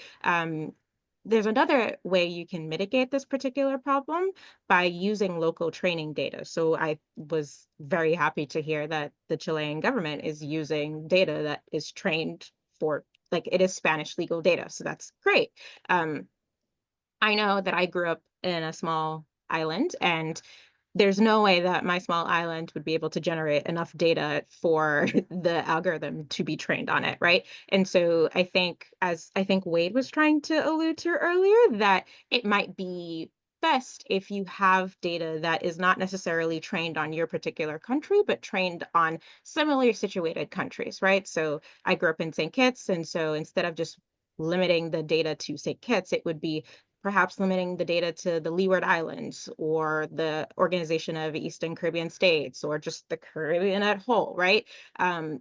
There's another way you can mitigate this particular problem by using local training data. So I was very happy to hear that the Chilean government is using data that is trained for, like, it is Spanish legal data. So that's great. I know that I grew up in a small island, and there's no way that my small island would be able to generate enough data for the algorithm to be trained on it, right? And so I think, as I think Wade was trying to allude to earlier, that it might be best if you have data that is not necessarily trained on your particular country, but trained on similarly situated countries, right? So I grew up in St. Kitts, and so instead of just limiting the data to, say, kits. It would be perhaps limiting the data to the Leeward Islands or the Organization of Eastern Caribbean States or just the Caribbean at whole, right?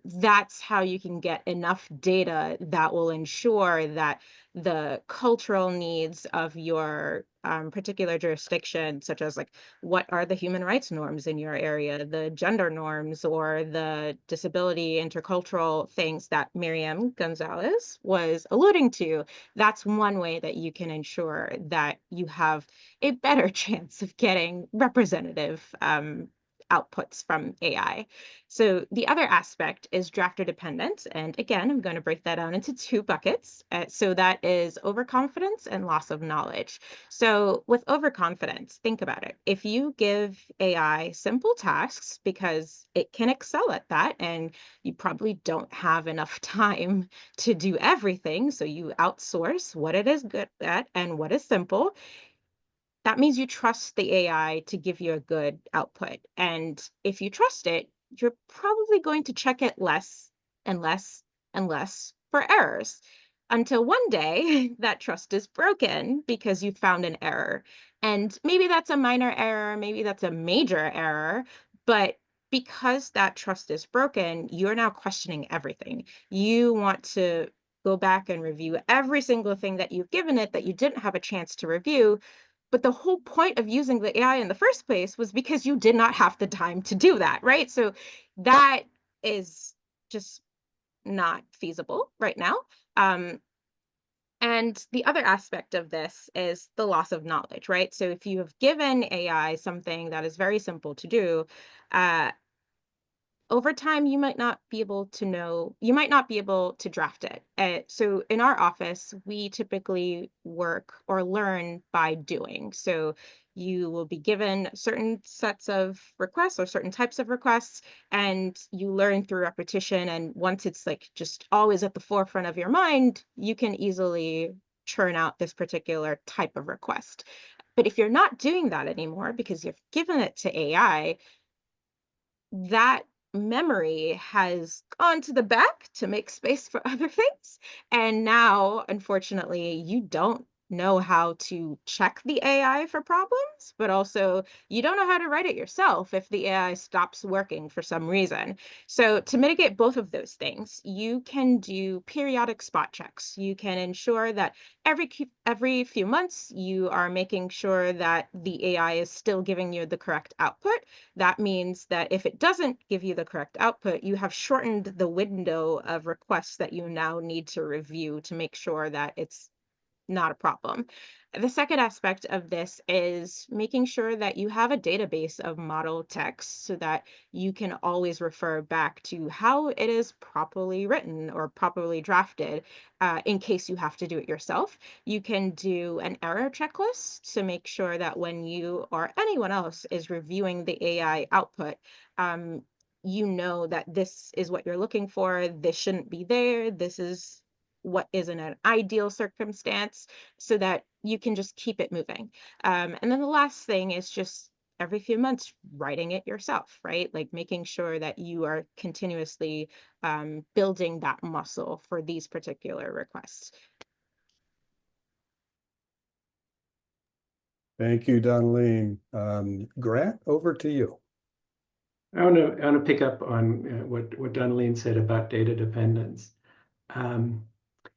That's how you can get enough data that will ensure that the cultural needs of your particular jurisdiction, such as like what are the human rights norms in your area, the gender norms, or the disability intercultural things that Miriam Gonzalez was alluding to. That's one way that you can ensure that you have a better chance of getting representative outputs from AI. So the other aspect is drafter dependent. And again, I'm going to break that down into two buckets. So that is overconfidence and loss of knowledge. So with overconfidence, think about it. If you give AI simple tasks because it can excel at that, and you probably don't have enough time to do everything, so you outsource what it is good at and what is simple, that means you trust the AI to give you a good output. And if you trust it, you're probably going to check it less and less and less for errors until one day that trust is broken because you found an error. And maybe that's a minor error, maybe that's a major error, but because that trust is broken, you're now questioning everything. You want to go back and review every single thing that you've given it that you didn't have a chance to review. But the whole point of using the AI in the first place was because you did not have the time to do that, right? So that is just not feasible right now. And the other aspect of this is the loss of knowledge, right? So if you have given AI something that is very simple to do, over time, you might not be able to draft it. So in our office, we typically work or learn by doing. So you will be given certain sets of requests or certain types of requests, and you learn through repetition. And once it's like just always at the forefront of your mind, you can easily churn out this particular type of request. But if you're not doing that anymore because you've given it to AI, that memory has gone to the back to make space for other things. And now, unfortunately, you don't know how to check the AI for problems, but also you don't know how to write it yourself if the AI stops working for some reason. So to mitigate both of those things, you can do periodic spot checks. You can ensure that every few months you are making sure that the AI is still giving you the correct output. That means that if it doesn't give you the correct output, you have shortened the window of requests that you now need to review to make sure that it's not a problem. The second aspect of this is making sure that you have a database of model text so that you can always refer back to how it is properly written or properly drafted in case you have to do it yourself. You can do an error checklist to make sure that when you or anyone else is reviewing the AI output, you know that this is what you're looking for, this shouldn't be there, this is what is in an ideal circumstance, so that you can just keep it moving. And then the last thing is just every few months writing it yourself, right? Like making sure that you are continuously building that muscle for these particular requests. Thank you, Donalene. Grant, over to you. I want to pick up on what Donalene said about data dependence.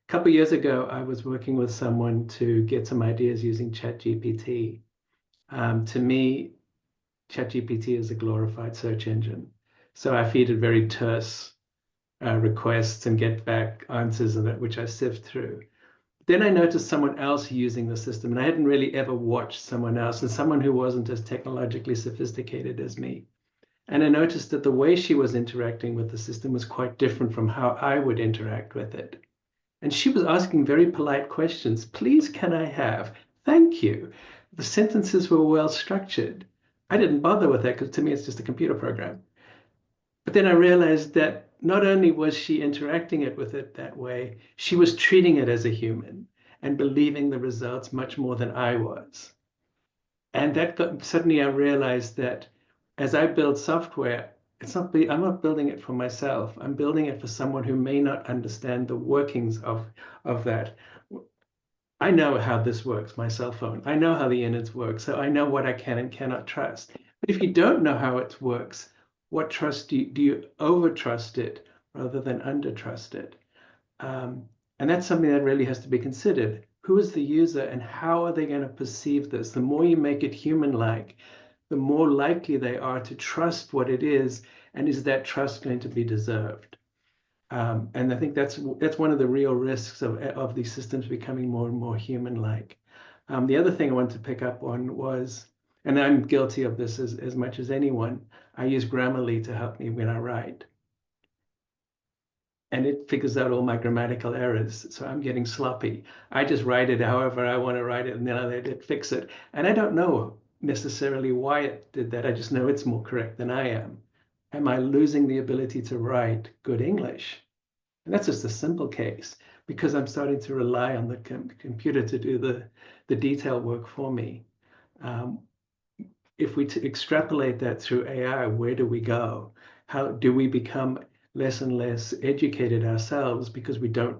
A couple of years ago, I was working with someone to get some ideas using ChatGPT. To me, ChatGPT is a glorified search engine. So I feed it very terse requests and get back answers which I sift through. Then I noticed someone else using the system, and I hadn't really ever watched someone else, and someone who wasn't as technologically sophisticated as me. And I noticed that the way she was interacting with the system was quite different from how I would interact with it. And she was asking very polite questions. Please, can I have? Thank you. The sentences were well structured. I didn't bother with that because to me, it's just a computer program. But then I realized that not only was she interacting with it that way, she was treating it as a human and believing the results much more than I was. And suddenly I realized that as I build software, I'm not building it for myself. I'm building it for someone who may not understand the workings of that. I know how this works, my cell phone. I know how the innards work, so I know what I can and cannot trust. But if you don't know how it works, what trust do you over trust it rather than under trust it? And that's something that really has to be considered. Who is the user and how are they going to perceive this? The more you make it human-like, the more likely they are to trust what it is, and is that trust going to be deserved? And I think that's one of the real risks of these systems becoming more and more human-like. The other thing I wanted to pick up on was, and I'm guilty of this as much as anyone, I use Grammarly to help me when I write. And it figures out all my grammatical errors. So I'm getting sloppy. I just write it however I want to write it, and then I let it fix it. And I don't know necessarily why it did that. I just know it's more correct than I am. Am I losing the ability to write good English? And that's just a simple case, because I'm starting to rely on the computer to do the detail work for me. If we extrapolate that through AI, where do we go? How do we become less and less educated ourselves because we don't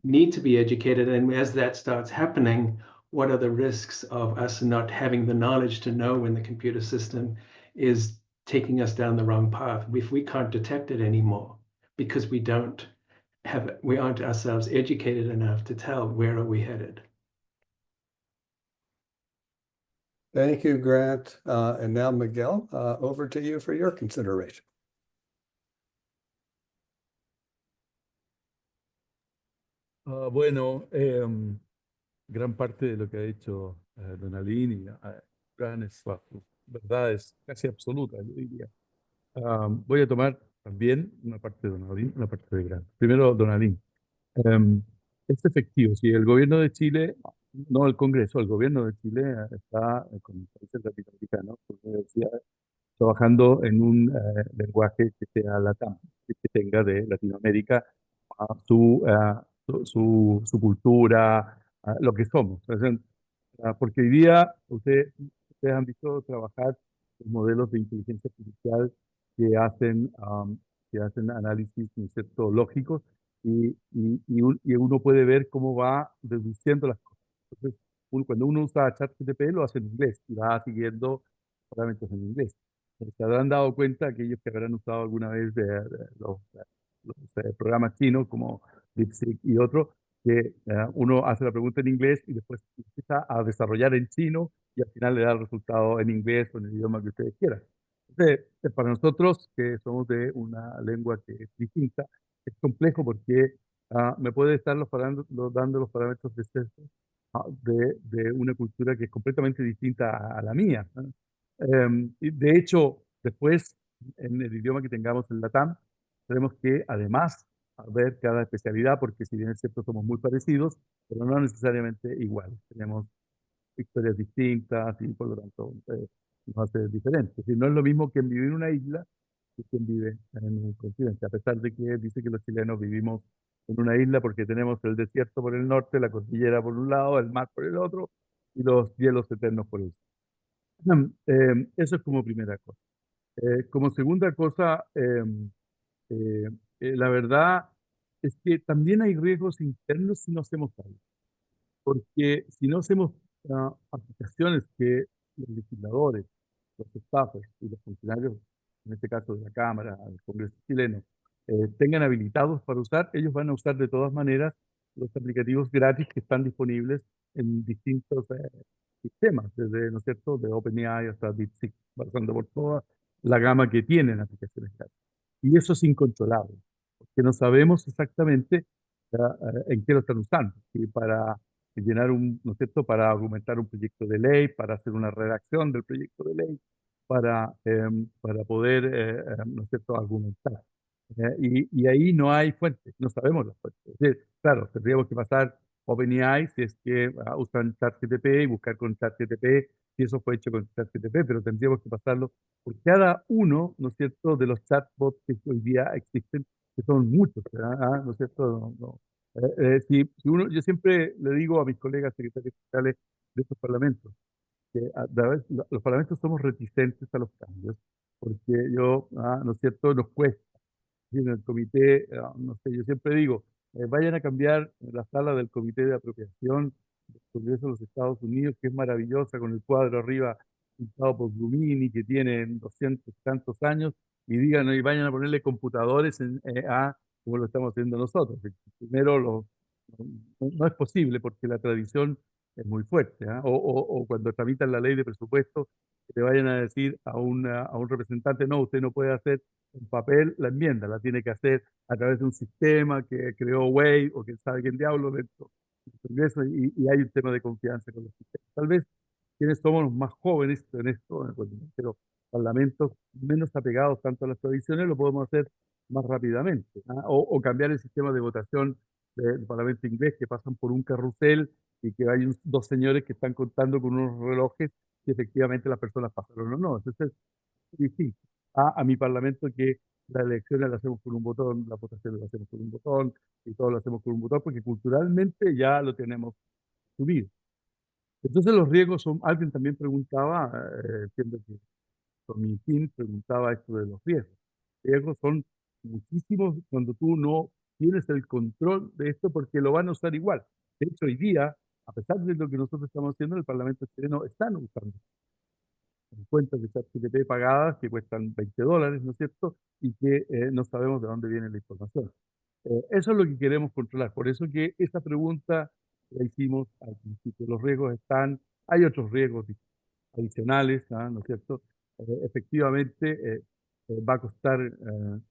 need to be educated? And as that starts happening, what are the risks of us not having the knowledge to know when the computer system is taking us down the wrong path if we can't detect it anymore because we aren't ourselves educated enough to tell where are we headed? Thank you, Grant. And now, Miguel, over to you for your consideration. Bueno, gran parte de lo que ha dicho Donalene y Grant es verdad, es casi absoluta, yo diría. Voy a tomar también una parte de Donalene, una parte de Grant. Primero, Donalene. Es efectivo. Si el gobierno de Chile, no el Congreso, el gobierno de Chile está con países latinoamericanos, con universidades, trabajando en un lenguaje que sea LATAM, que tenga de Latinoamérica su cultura, lo que somos. O sea, porque hoy día ustedes han visto trabajar los modelos de inteligencia artificial que hacen análisis, ¿no es cierto?, lógicos y uno puede ver cómo va deduciendo las cosas. Entonces, cuando uno usa ChatGPT lo hace en inglés y va siguiendo parámetros en inglés. Se habrán dado cuenta aquellos que habrán usado alguna vez los programas chinos como DeepSeek y otros, que uno hace la pregunta en inglés y después empieza a desarrollar en chino y al final le da el resultado en inglés o en el idioma que ustedes quieran. Entonces, para nosotros que somos de una lengua que es distinta, es complejo porque me puede estar dando los parámetros de sesgo de una cultura que es completamente distinta a la mía, ¿no? Y de hecho, después, en el idioma que tengamos en LATAM, tenemos que además ver cada especialidad, porque si bien es cierto, somos muy parecidos, pero no necesariamente iguales. Tenemos historias distintas y por lo tanto nos hace diferentes. Es decir, no es lo mismo quien vive en una isla que quien vive en un continente, a pesar de que dice que los chilenos vivimos en una isla porque tenemos el desierto por el norte, la cordillera por un lado, el mar por el otro y los hielos eternos por el sur. Eso es como primera cosa. Como segunda cosa, la verdad es que también hay riesgos internos si no hacemos algo. Porque si no hacemos aplicaciones que los legisladores, los staffers y los funcionarios, en este caso de la Cámara, del Congreso chileno, tengan habilitados para usar, ellos van a usar de todas maneras los aplicativos gratis que están disponibles en distintos sistemas, desde, ¿no es cierto?, de OpenAI hasta DeepSeek, pasando por toda la gama que tienen aplicaciones gratis. Y eso es incontrolable, porque no sabemos exactamente en qué lo están usando. Si para llenar ¿no es cierto?, para argumentar un proyecto de ley, para hacer una redacción del proyecto de ley, para poder, ¿no es cierto?, argumentar. Y ahí no hay fuentes, no sabemos las fuentes. Es decir, claro, tendríamos que pasar OpenAI si es que usan ChatGPT y buscar con ChatGPT si eso fue hecho con ChatGPT, pero tendríamos que pasarlo por cada uno, ¿no es cierto?, de los chatbots que hoy día existen, que son muchos, ¿no es cierto? Yo siempre le digo a mis colegas secretarios fiscales de estos parlamentos, que los parlamentos somos reticentes a los cambios, porque yo, ¿no es cierto?, nos cuesta. Y en el comité, no sé, yo siempre digo, vayan a cambiar la sala del comité de apropiación del Congreso de los Estados Unidos, que es maravillosa, con el cuadro arriba pintado por Blumini, que tiene 200 tantos años, y digan, y vayan a ponerle computadores como lo estamos haciendo nosotros. Primero, no es posible porque la tradición es muy fuerte. O cuando tramitan la ley de presupuesto, que te vayan a decir a un representante, no, usted no puede hacer en papel la enmienda, la tiene que hacer a través de un sistema que creó Wade o que sabe quién diablo dentro del Congreso, y hay un tema de confianza con los sistemas. Tal vez quienes somos los más jóvenes en esto, pero parlamentos menos apegados tanto a las tradiciones, lo podemos hacer más rápidamente. O cambiar el sistema de votación del Parlamento inglés, que pasan por un carrusel y que hay dos señores que están contando con unos relojes si efectivamente las personas pasaron o no. Entonces, es distinto a mi parlamento, que las elecciones las hacemos con un botón, las votaciones las hacemos con un botón, y todo lo hacemos con un botón, porque culturalmente ya lo tenemos subido. Entonces los riesgos son, alguien también preguntaba, entiendo que Donalene preguntaba esto de los riesgos. Los riesgos son muchísimos cuando tú no tienes el control de esto, porque lo van a usar igual. De hecho, hoy día, a pesar de lo que nosotros estamos haciendo, el Parlamento chileno están usando cuentas de ChatGPT pagadas que cuestan $20, ¿no es cierto? Y que no sabemos de dónde viene la información. Eso es lo que queremos controlar. Por eso que esa pregunta la hicimos al principio. Los riesgos están, hay otros riesgos adicionales, ¿no es cierto? Efectivamente, va a costar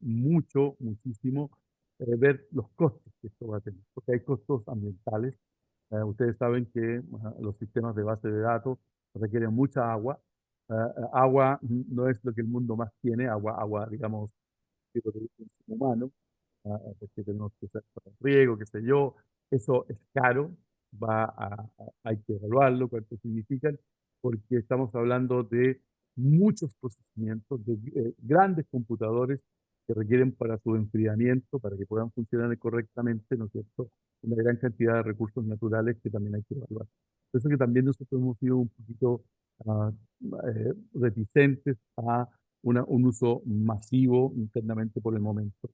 muchísimo ver los costos que esto va a tener, porque hay costos ambientales. Ustedes saben que los sistemas de base de datos requieren mucha agua. Agua no es lo que el mundo más tiene, agua, digamos, de consumo humano, porque tenemos que usar para el riego, qué sé yo. Eso es caro, hay que evaluarlo, cuánto significan, porque estamos hablando de muchos procesamientos, de grandes computadores que requieren para su enfriamiento, para que puedan funcionar correctamente, ¿no es cierto? Una gran cantidad de recursos naturales que también hay que evaluar. Por eso que también nosotros hemos sido un poquito ah, reticentes a un uso masivo internamente por el momento,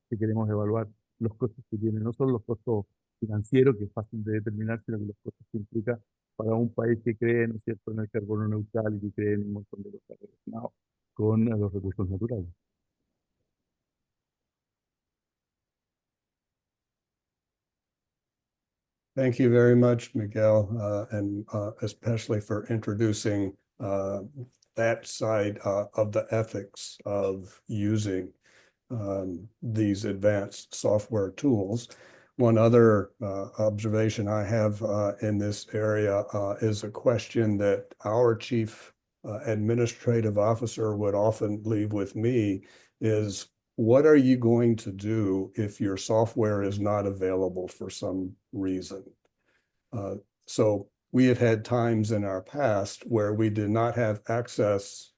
que queremos evaluar los costos que tiene, no solo los costos financieros, que es fácil de determinar, sino que los costos que implica para un país que cree, ¿no es cierto?, en el carbono neutral y que cree en un montón de cosas relacionadas con los recursos naturales. Thank you very much, Miguel, and especially for introducing that side of the ethics of using these advanced software tools. One other observation I have in this area is a question that our chief administrative officer would often leave with me is, what are you going to do if your software is not available for some reason? So we have had times in our past where we did not have access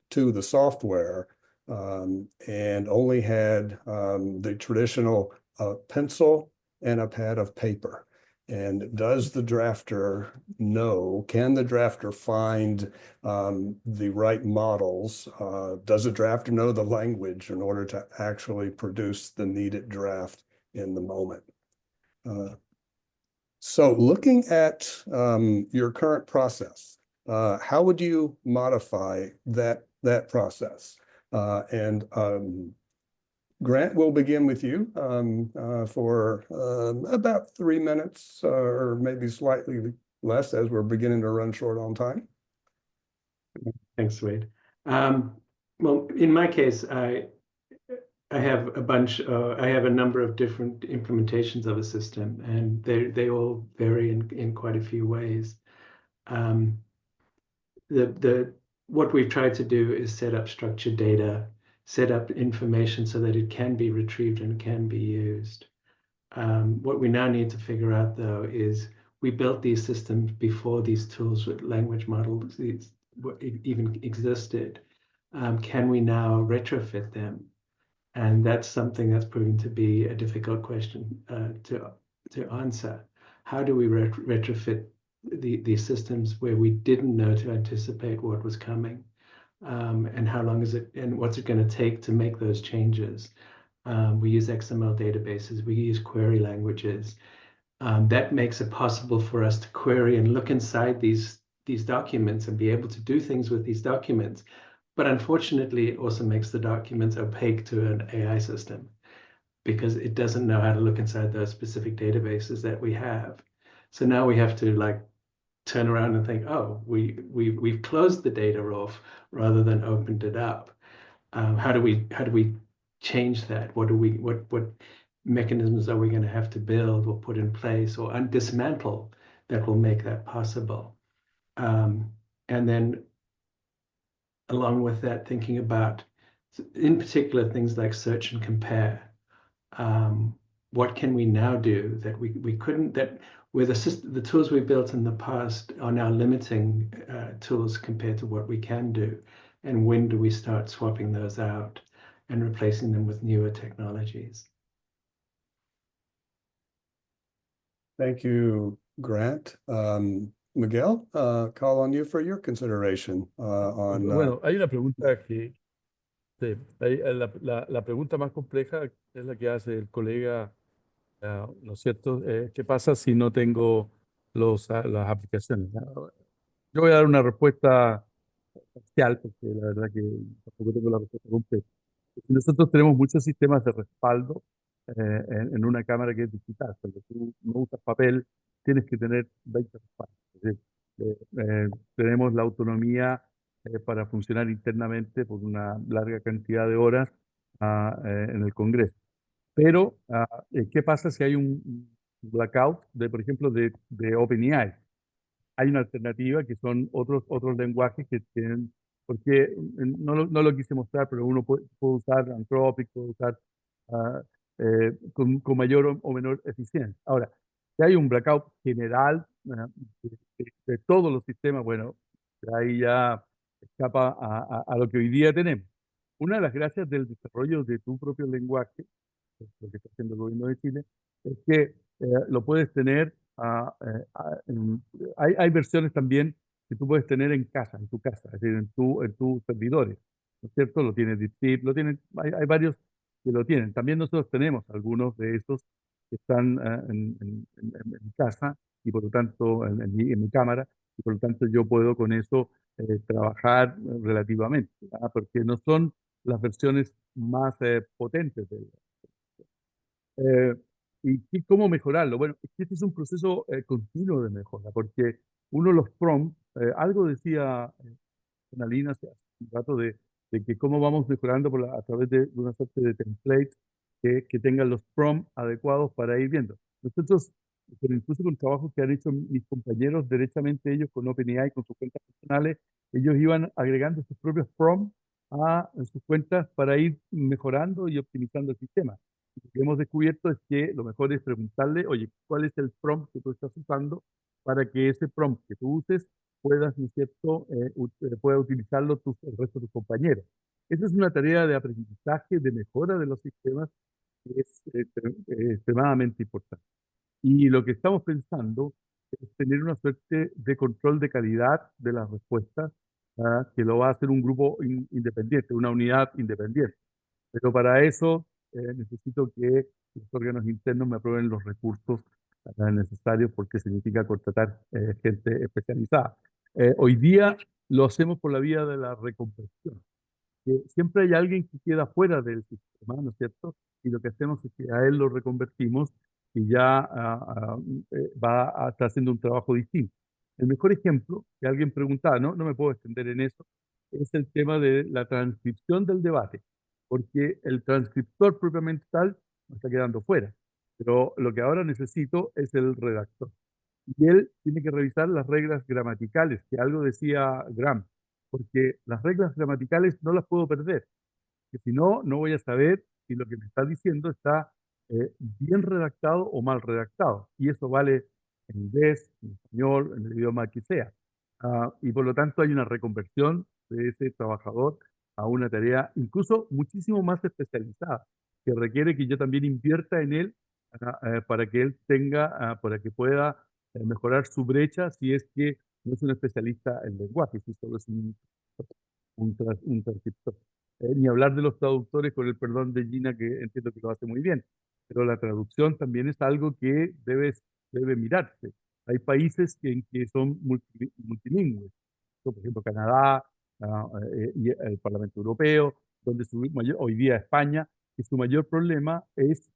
to the software and only had the traditional pencil and a pad of paper. And does the drafter know, can the drafter find the right models? Does the drafter know the language in order to actually produce the needed draft in the moment? So looking at your current process, how would you modify that process? And Grant, we'll begin with you for about 3 minutes or maybe slightly less, as we're beginning to run short on time. Thanks, Wade. Well, in my case, I have I have a number of different implementations of a system, and they all vary in quite a few ways. What we've tried to do is set up structured data, set up information so that it can be retrieved and can be used. What we now need to figure out, though, is we built these systems before these tools with language models even existed. Can we now retrofit them? And that's something that's proving to be a difficult question to answer. How do we retrofit these systems where we didn't know to anticipate what was coming? and how long is it, and what's it going to take to make those changes. We use XML databases, we use query languages. That makes it possible for us to query and look inside these documents and be able to do things with these documents. But unfortunately, it also makes the documents opaque to an AI system because it doesn't know how to look inside those specific databases that we have. So now we have to like turn around and think, oh, we've closed the data off rather than opened it up. How do we change that? What mechanisms are we going to have to build or put in place or dismantle that will make that possible? And then along with that, thinking about, in particular, things like search and compare. What can we now do that we couldn't, that where the tools we built in the past are now limiting tools compared to what we can do? And when do we start swapping those out and replacing them with newer technologies? Thank you, Grant. Miguel, call on you for your consideration on. Bueno, hay una pregunta que sí, la pregunta más compleja es la que hace el colega, ¿no es cierto? ¿Qué pasa si no tengo las aplicaciones? Yo voy a dar una respuesta parcial, porque la verdad que tampoco tengo la respuesta completa. Nosotros tenemos muchos sistemas de respaldo en una cámara que es digital. Cuando tú no usas papel, tienes que tener 20 respaldos. Es decir, tenemos la autonomía para funcionar internamente por una larga cantidad de horas en el Congreso. Pero, ¿qué pasa si hay un blackout, por ejemplo, de OpenAI? Hay una alternativa que son otros lenguajes que tienen, porque no lo quise mostrar, pero uno puede usar Anthropic, puede usar con mayor o menor eficiencia. Ahora, si hay un blackout general de todos los sistemas, bueno, ahí ya escapa a lo que hoy día tenemos. Una de las gracias del desarrollo de tu propio lenguaje, lo que está haciendo el gobierno de Chile, es que lo puedes tener, hay versiones también que tú puedes tener en casa, en tu casa, es decir, en tus servidores, ¿no es cierto? Lo tiene DeepSeek, hay varios que lo tienen. También nosotros tenemos algunos de esos que están en mi casa y por lo tanto en mi cámara, y por lo tanto yo puedo con eso trabajar relativamente, ¿verdad? Porque no son las versiones más potentes del. ¿Y cómo mejorarlo? Bueno, es que este es un proceso continuo de mejora, porque uno de los prompts, algo decía Donalene hace un rato de que cómo vamos mejorando a través de una suerte de templates que tengan los prompts adecuados para ir viendo. Nosotros, pero incluso con trabajos que han hecho mis compañeros, derechamente ellos con OpenAI, con sus cuentas personales, ellos iban agregando sus propios prompts a sus cuentas para ir mejorando y optimizando el sistema. Lo que hemos descubierto es que lo mejor es preguntarle, oye, ¿cuál es el prompt que tú estás usando para que ese prompt que tú uses puedas, ¿no es cierto?, pueda utilizarlo el resto de tus compañeros. Esa es una tarea de aprendizaje, de mejora de los sistemas, que es extremadamente importante. Y lo que estamos pensando es tener una suerte de control de calidad de las respuestas, que lo va a hacer un grupo independiente, una unidad independiente. Pero para eso necesito que los órganos internos me aprueben los recursos necesarios porque significa contratar gente especializada. Hoy día lo hacemos por la vía de la reconversión. Siempre hay alguien que queda fuera del sistema, ¿no es cierto? Y lo que hacemos es que a él lo reconvertimos y ya está haciendo un trabajo distinto. El mejor ejemplo, que alguien preguntaba, no me puedo extender en eso, es el tema de la transcripción del debate, porque el transcriptor propiamente tal no está quedando fuera, pero lo que ahora necesito es el redactor. Y él tiene que revisar las reglas gramaticales, que algo decía Graham, porque las reglas gramaticales no las puedo perder, que si no, no voy a saber si lo que me está diciendo está bien redactado o mal redactado. Y eso vale en inglés, en español, en el idioma que sea. Y por lo tanto hay una reconversión de ese trabajador a una tarea incluso muchísimo más especializada, que requiere que yo también invierta en él para que él para que pueda mejorar su brecha si es que no es un especialista en lenguaje, si solo es un un transcriptor. Ni hablar de los traductores, con el perdón de Gina, que entiendo que lo hace muy bien, pero la traducción también es algo que debe mirarse. Hay países que son multilingües, por ejemplo Canadá, y el Parlamento Europeo, donde hoy día España, que su mayor problema es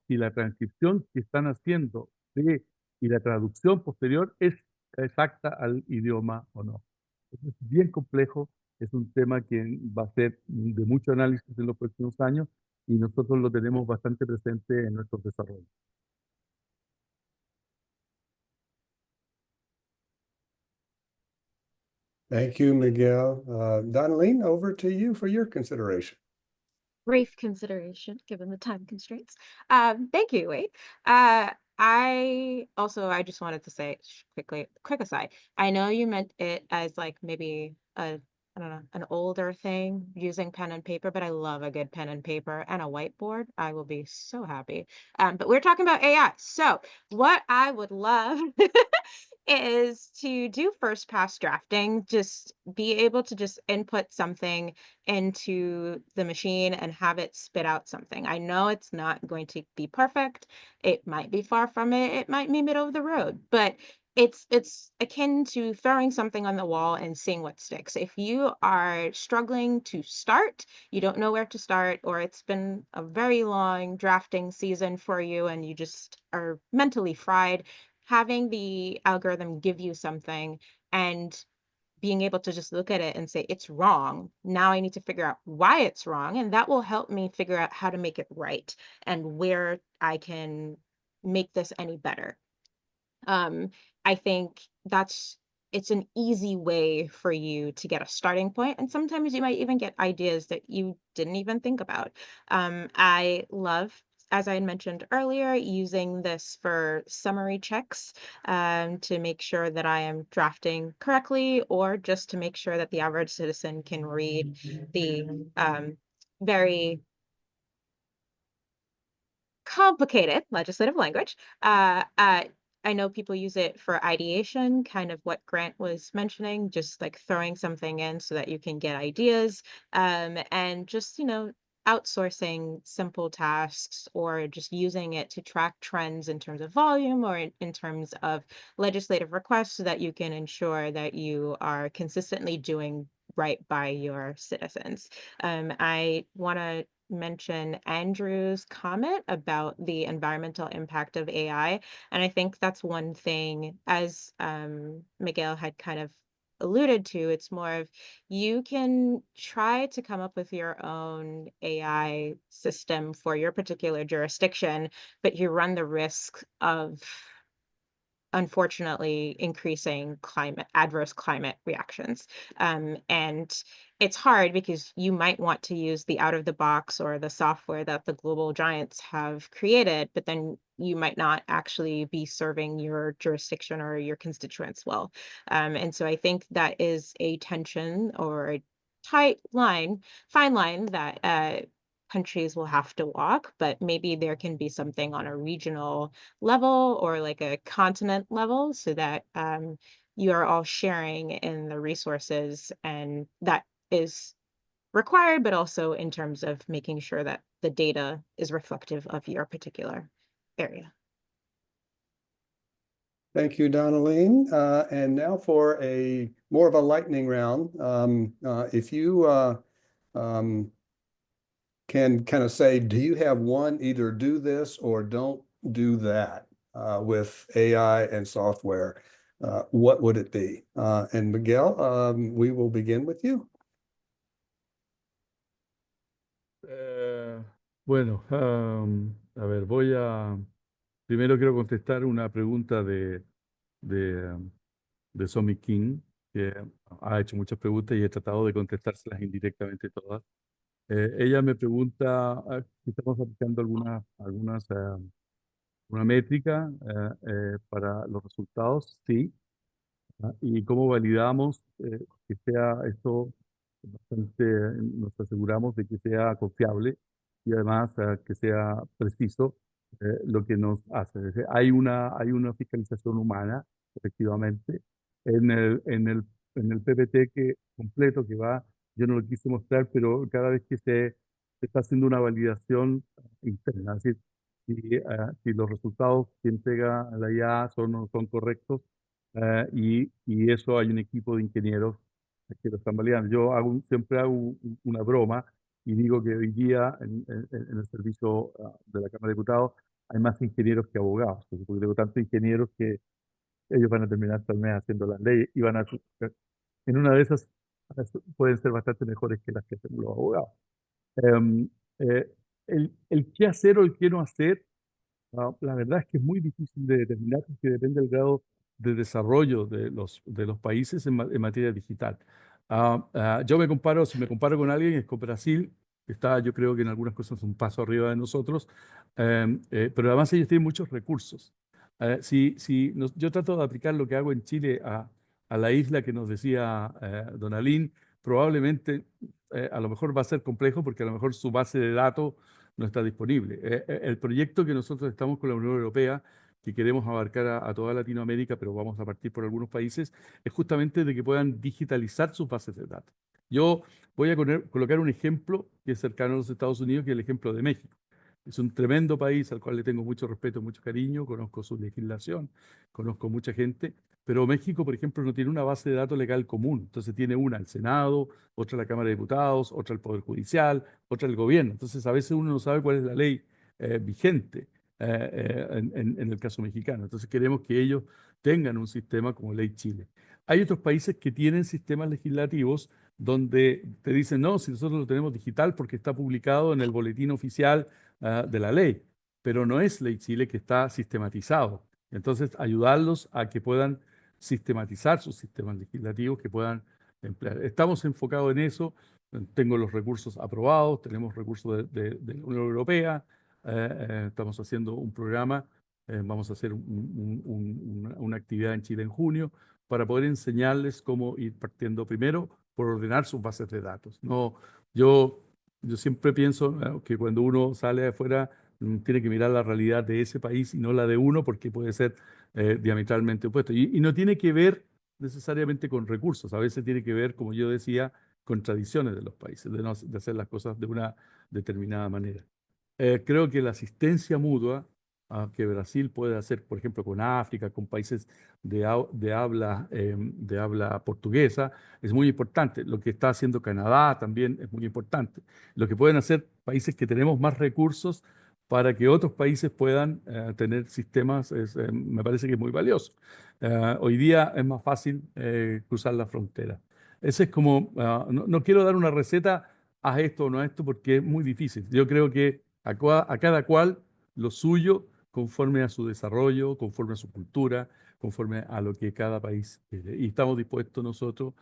si la transcripción que están haciendo y la traducción posterior es exacta al idioma o no. Es bien complejo, es un tema que va a ser de mucho análisis en los próximos años y nosotros lo tenemos bastante presente en nuestros desarrollos. Thank you, Miguel. Donalene, over to you for your consideration. Brief consideration given the time constraints. Thank you, Wade. I just wanted to say quick aside. I know you meant it as like maybe I don't know, an older thing using pen and paper, but I love a good pen and paper and a whiteboard. I will be so happy. But we're talking about AI. So what I would love is to do first pass drafting, just be able to just input something into the machine and have it spit out something. I know it's not going to be perfect. It might be far from it. It might be middle of the road, but it's akin to throwing something on the wall and seeing what sticks. If you are struggling to start, you don't know where to start, or it's been a very long drafting season for you and you just are mentally fried, having the algorithm give you something and being able to just look at it and say, it's wrong. Now I need to figure out why it's wrong. And that will help me figure out how to make it right and where I can make this any better. I think it's an easy way for you to get a starting point, and sometimes you might even get ideas that you didn't even think about. I love, as I had mentioned earlier, using this for summary checks, to make sure that I am drafting correctly, or just to make sure that the average citizen can read the very complicated legislative language. I know people use it for ideation, kind of what Grant was mentioning, just like throwing something in so that you can get ideas, and just, outsourcing simple tasks or just using it to track trends in terms of volume or in terms of legislative requests so that you can ensure that you are consistently doing right by your citizens. I want to mention Andrew's comment about the environmental impact of AI. And I think that's one thing, as Miguel had kind of alluded to, it's more of you can try to come up with your own AI system for your particular jurisdiction, but you run the risk of unfortunately increasing adverse climate reactions. And it's hard because you might want to use the out of the box or the software that the global giants have created, but then you might not actually be serving your jurisdiction or your constituents well. And so I think that is a tension or a fine line that countries will have to walk, but maybe there can be something on a regional level or like a continent level so that you are all sharing in the resources, and that is required, but also in terms of making sure that the data is reflective of your particular area. Thank you, Donalene. And now for a more of a lightning round. If you can kind of say, do you have one, either do this or don't do that with AI and software, what would it be? And Miguel, we will begin with you. Bueno, a ver, primero quiero contestar una pregunta de Somi King, que ha hecho muchas preguntas y he tratado de contestárselas indirectamente todas. Ella me pregunta si estamos aplicando una métrica para los resultados. Sí. Y cómo validamos que sea esto bastante, nos aseguramos de que sea confiable y además que sea preciso lo que nos hace. Es decir, hay una fiscalización humana, efectivamente, en el PPT completo que va yo no lo quise mostrar, pero cada vez que se está haciendo una validación interna, es decir, si los resultados que entrega la IA son correctos, y eso hay un equipo de ingenieros que lo están validando. Yo siempre hago una broma y digo que hoy día en el servicio de la Cámara de Diputados hay más ingenieros que abogados, porque tengo tantos ingenieros que ellos van a terminar tal vez haciendo las leyes y van a, en una de esas, pueden ser bastante mejores que las que hacen los abogados. Em, eh, el qué hacer o el qué no hacer, la verdad es que es muy difícil de determinar porque depende del grado de desarrollo de los países en materia digital. Yo si me comparo con alguien, es con Brasil, que está, yo creo que en algunas cosas un paso arriba de nosotros, pero además ellos tienen muchos recursos. Yo trato de aplicar lo que hago en Chile a la isla que nos decía Donalene, probablemente a lo mejor va a ser complejo porque a lo mejor su base de datos no está disponible. El proyecto que nosotros estamos con la Unión Europea, que queremos abarcar a toda Latinoamérica, pero vamos a partir por algunos países, es justamente de que puedan digitalizar sus bases de datos. Yo voy a colocar un ejemplo que es cercano a los Estados Unidos, que es el ejemplo de México. Es un tremendo país al cual le tengo mucho respeto, mucho cariño, conozco su legislación, conozco mucha gente, pero México, por ejemplo, no tiene una base de datos legal común. Entonces tiene una el Senado, otra la Cámara de Diputados, otra el Poder Judicial, otra el gobierno. Entonces a veces uno no sabe cuál es la ley vigente en el caso mexicano. Entonces queremos que ellos tengan un sistema como Ley Chile. Hay otros países que tienen sistemas legislativos donde te dicen, no, si nosotros lo tenemos digital porque está publicado en el boletín oficial de la ley, pero no es Ley Chile que está sistematizado. Entonces, ayudarlos a que puedan sistematizar sus sistemas legislativos, que puedan emplear. Estamos enfocados en eso. Tengo los recursos aprobados, tenemos recursos de la Unión Europea, estamos haciendo un programa, vamos a hacer una actividad en Chile en junio para poder enseñarles cómo ir partiendo primero por ordenar sus bases de datos. No, yo siempre pienso que cuando uno sale afuera tiene que mirar la realidad de ese país y no la de uno porque puede ser diametralmente opuesto. Y no tiene que ver necesariamente con recursos, a veces tiene que ver, como yo decía, con tradiciones de los países, de hacer las cosas de una determinada manera. Creo que la asistencia mutua que Brasil puede hacer, por ejemplo, con África, con países de habla portuguesa, es muy importante. Lo que está haciendo Canadá también es muy importante. Lo que pueden hacer países que tenemos más recursos para que otros países puedan tener sistemas, me parece que es muy valioso. Hoy día es más fácil cruzar la frontera. Ese es como, no quiero dar una receta, haz esto o no haz esto, porque es muy difícil. Yo creo que a cada cual lo suyo conforme a su desarrollo, conforme a su cultura, conforme a lo que cada país quiere. Y estamos dispuestos nosotros,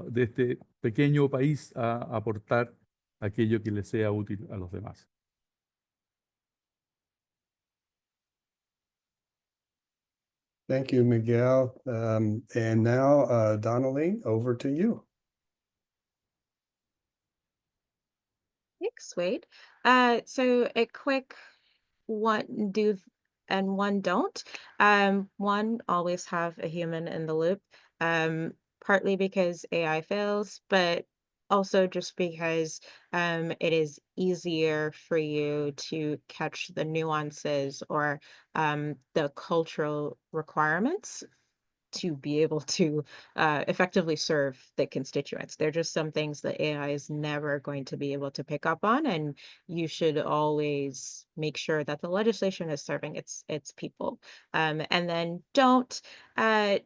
de este pequeño país, a aportar aquello que le sea útil a los demás. Thank you, Miguel. And now, Donalene, over to you. Thanks, Wade. So a quick one do and one don't. One, always have a human in the loop, partly because AI fails, but also just because it is easier for you to catch the nuances or the cultural requirements to be able to effectively serve the constituents. They're just some things that AI is never going to be able to pick up on, and you should always make sure that the legislation is serving its people. And then don't, and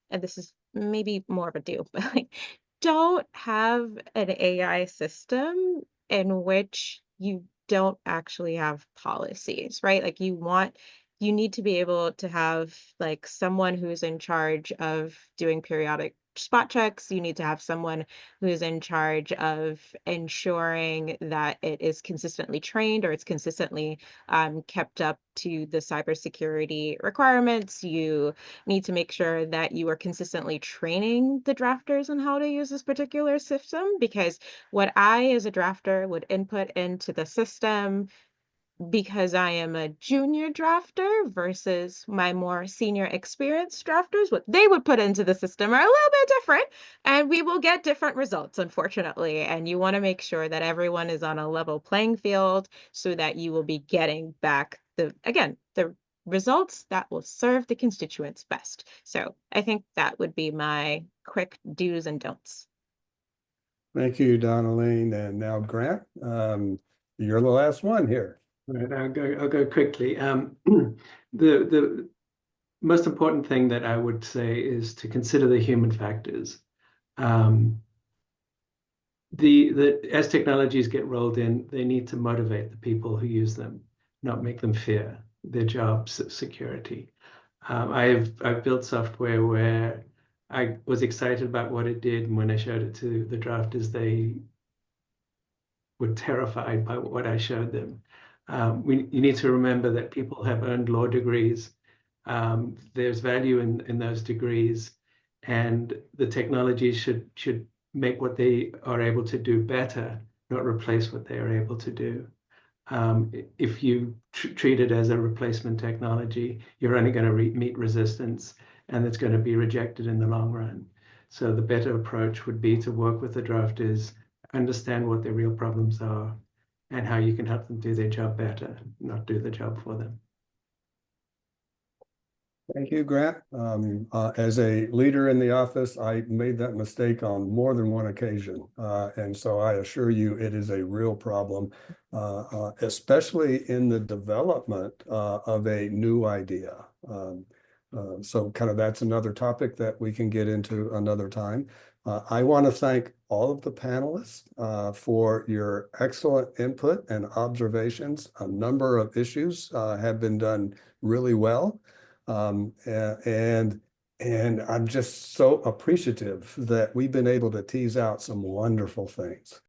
this is maybe more of a do, but like, don't have an AI system in which you don't actually have policies, right? Like you need to be able to have like someone who's in charge of doing periodic spot checks. You need to have someone who's in charge of ensuring that it is consistently trained or it's consistently kept up to the cybersecurity requirements. You need to make sure that you are consistently training the drafters on how to use this particular system, because what I as a drafter would input into the system, because I am a junior drafter versus my more senior experienced drafters, what they would put into the system are a little bit different. And and we will get different results, unfortunately, and you want to make sure that everyone is on a level playing field so that you will be getting back the results that will serve the constituents best. So I think that would be my quick do's and don'ts. Thank you, Donalene. And now Grant, you're the last one here. Right, I'll go quickly. The most important thing that I would say is to consider the human factors. As technologies get rolled in, they need to motivate the people who use them, not make them fear their job security. I've built software where I was excited about what it did, and when I showed it to the drafters, they were terrified by what I showed them. You need to remember that people have earned law degrees. There's value in those degrees, and the technology should make what they are able to do better, not replace what they are able to do. If you treat it as a replacement technology, you're only going to meet resistance, and it's going to be rejected in the long run. So the better approach would be to work with the drafters, understand what their real problems are, and how you can help them do their job better, not do the job for them. Thank you, Grant. As a leader in the office, I made that mistake on more than one occasion. And so I assure you it is a real problem, especially in the development of a new idea. So kind of that's another topic that we can get into another time. I want to thank all of the panelists for your excellent input and observations. A number of issues have been done really well. And I'm just so appreciative that we've been able to tease out some wonderful things.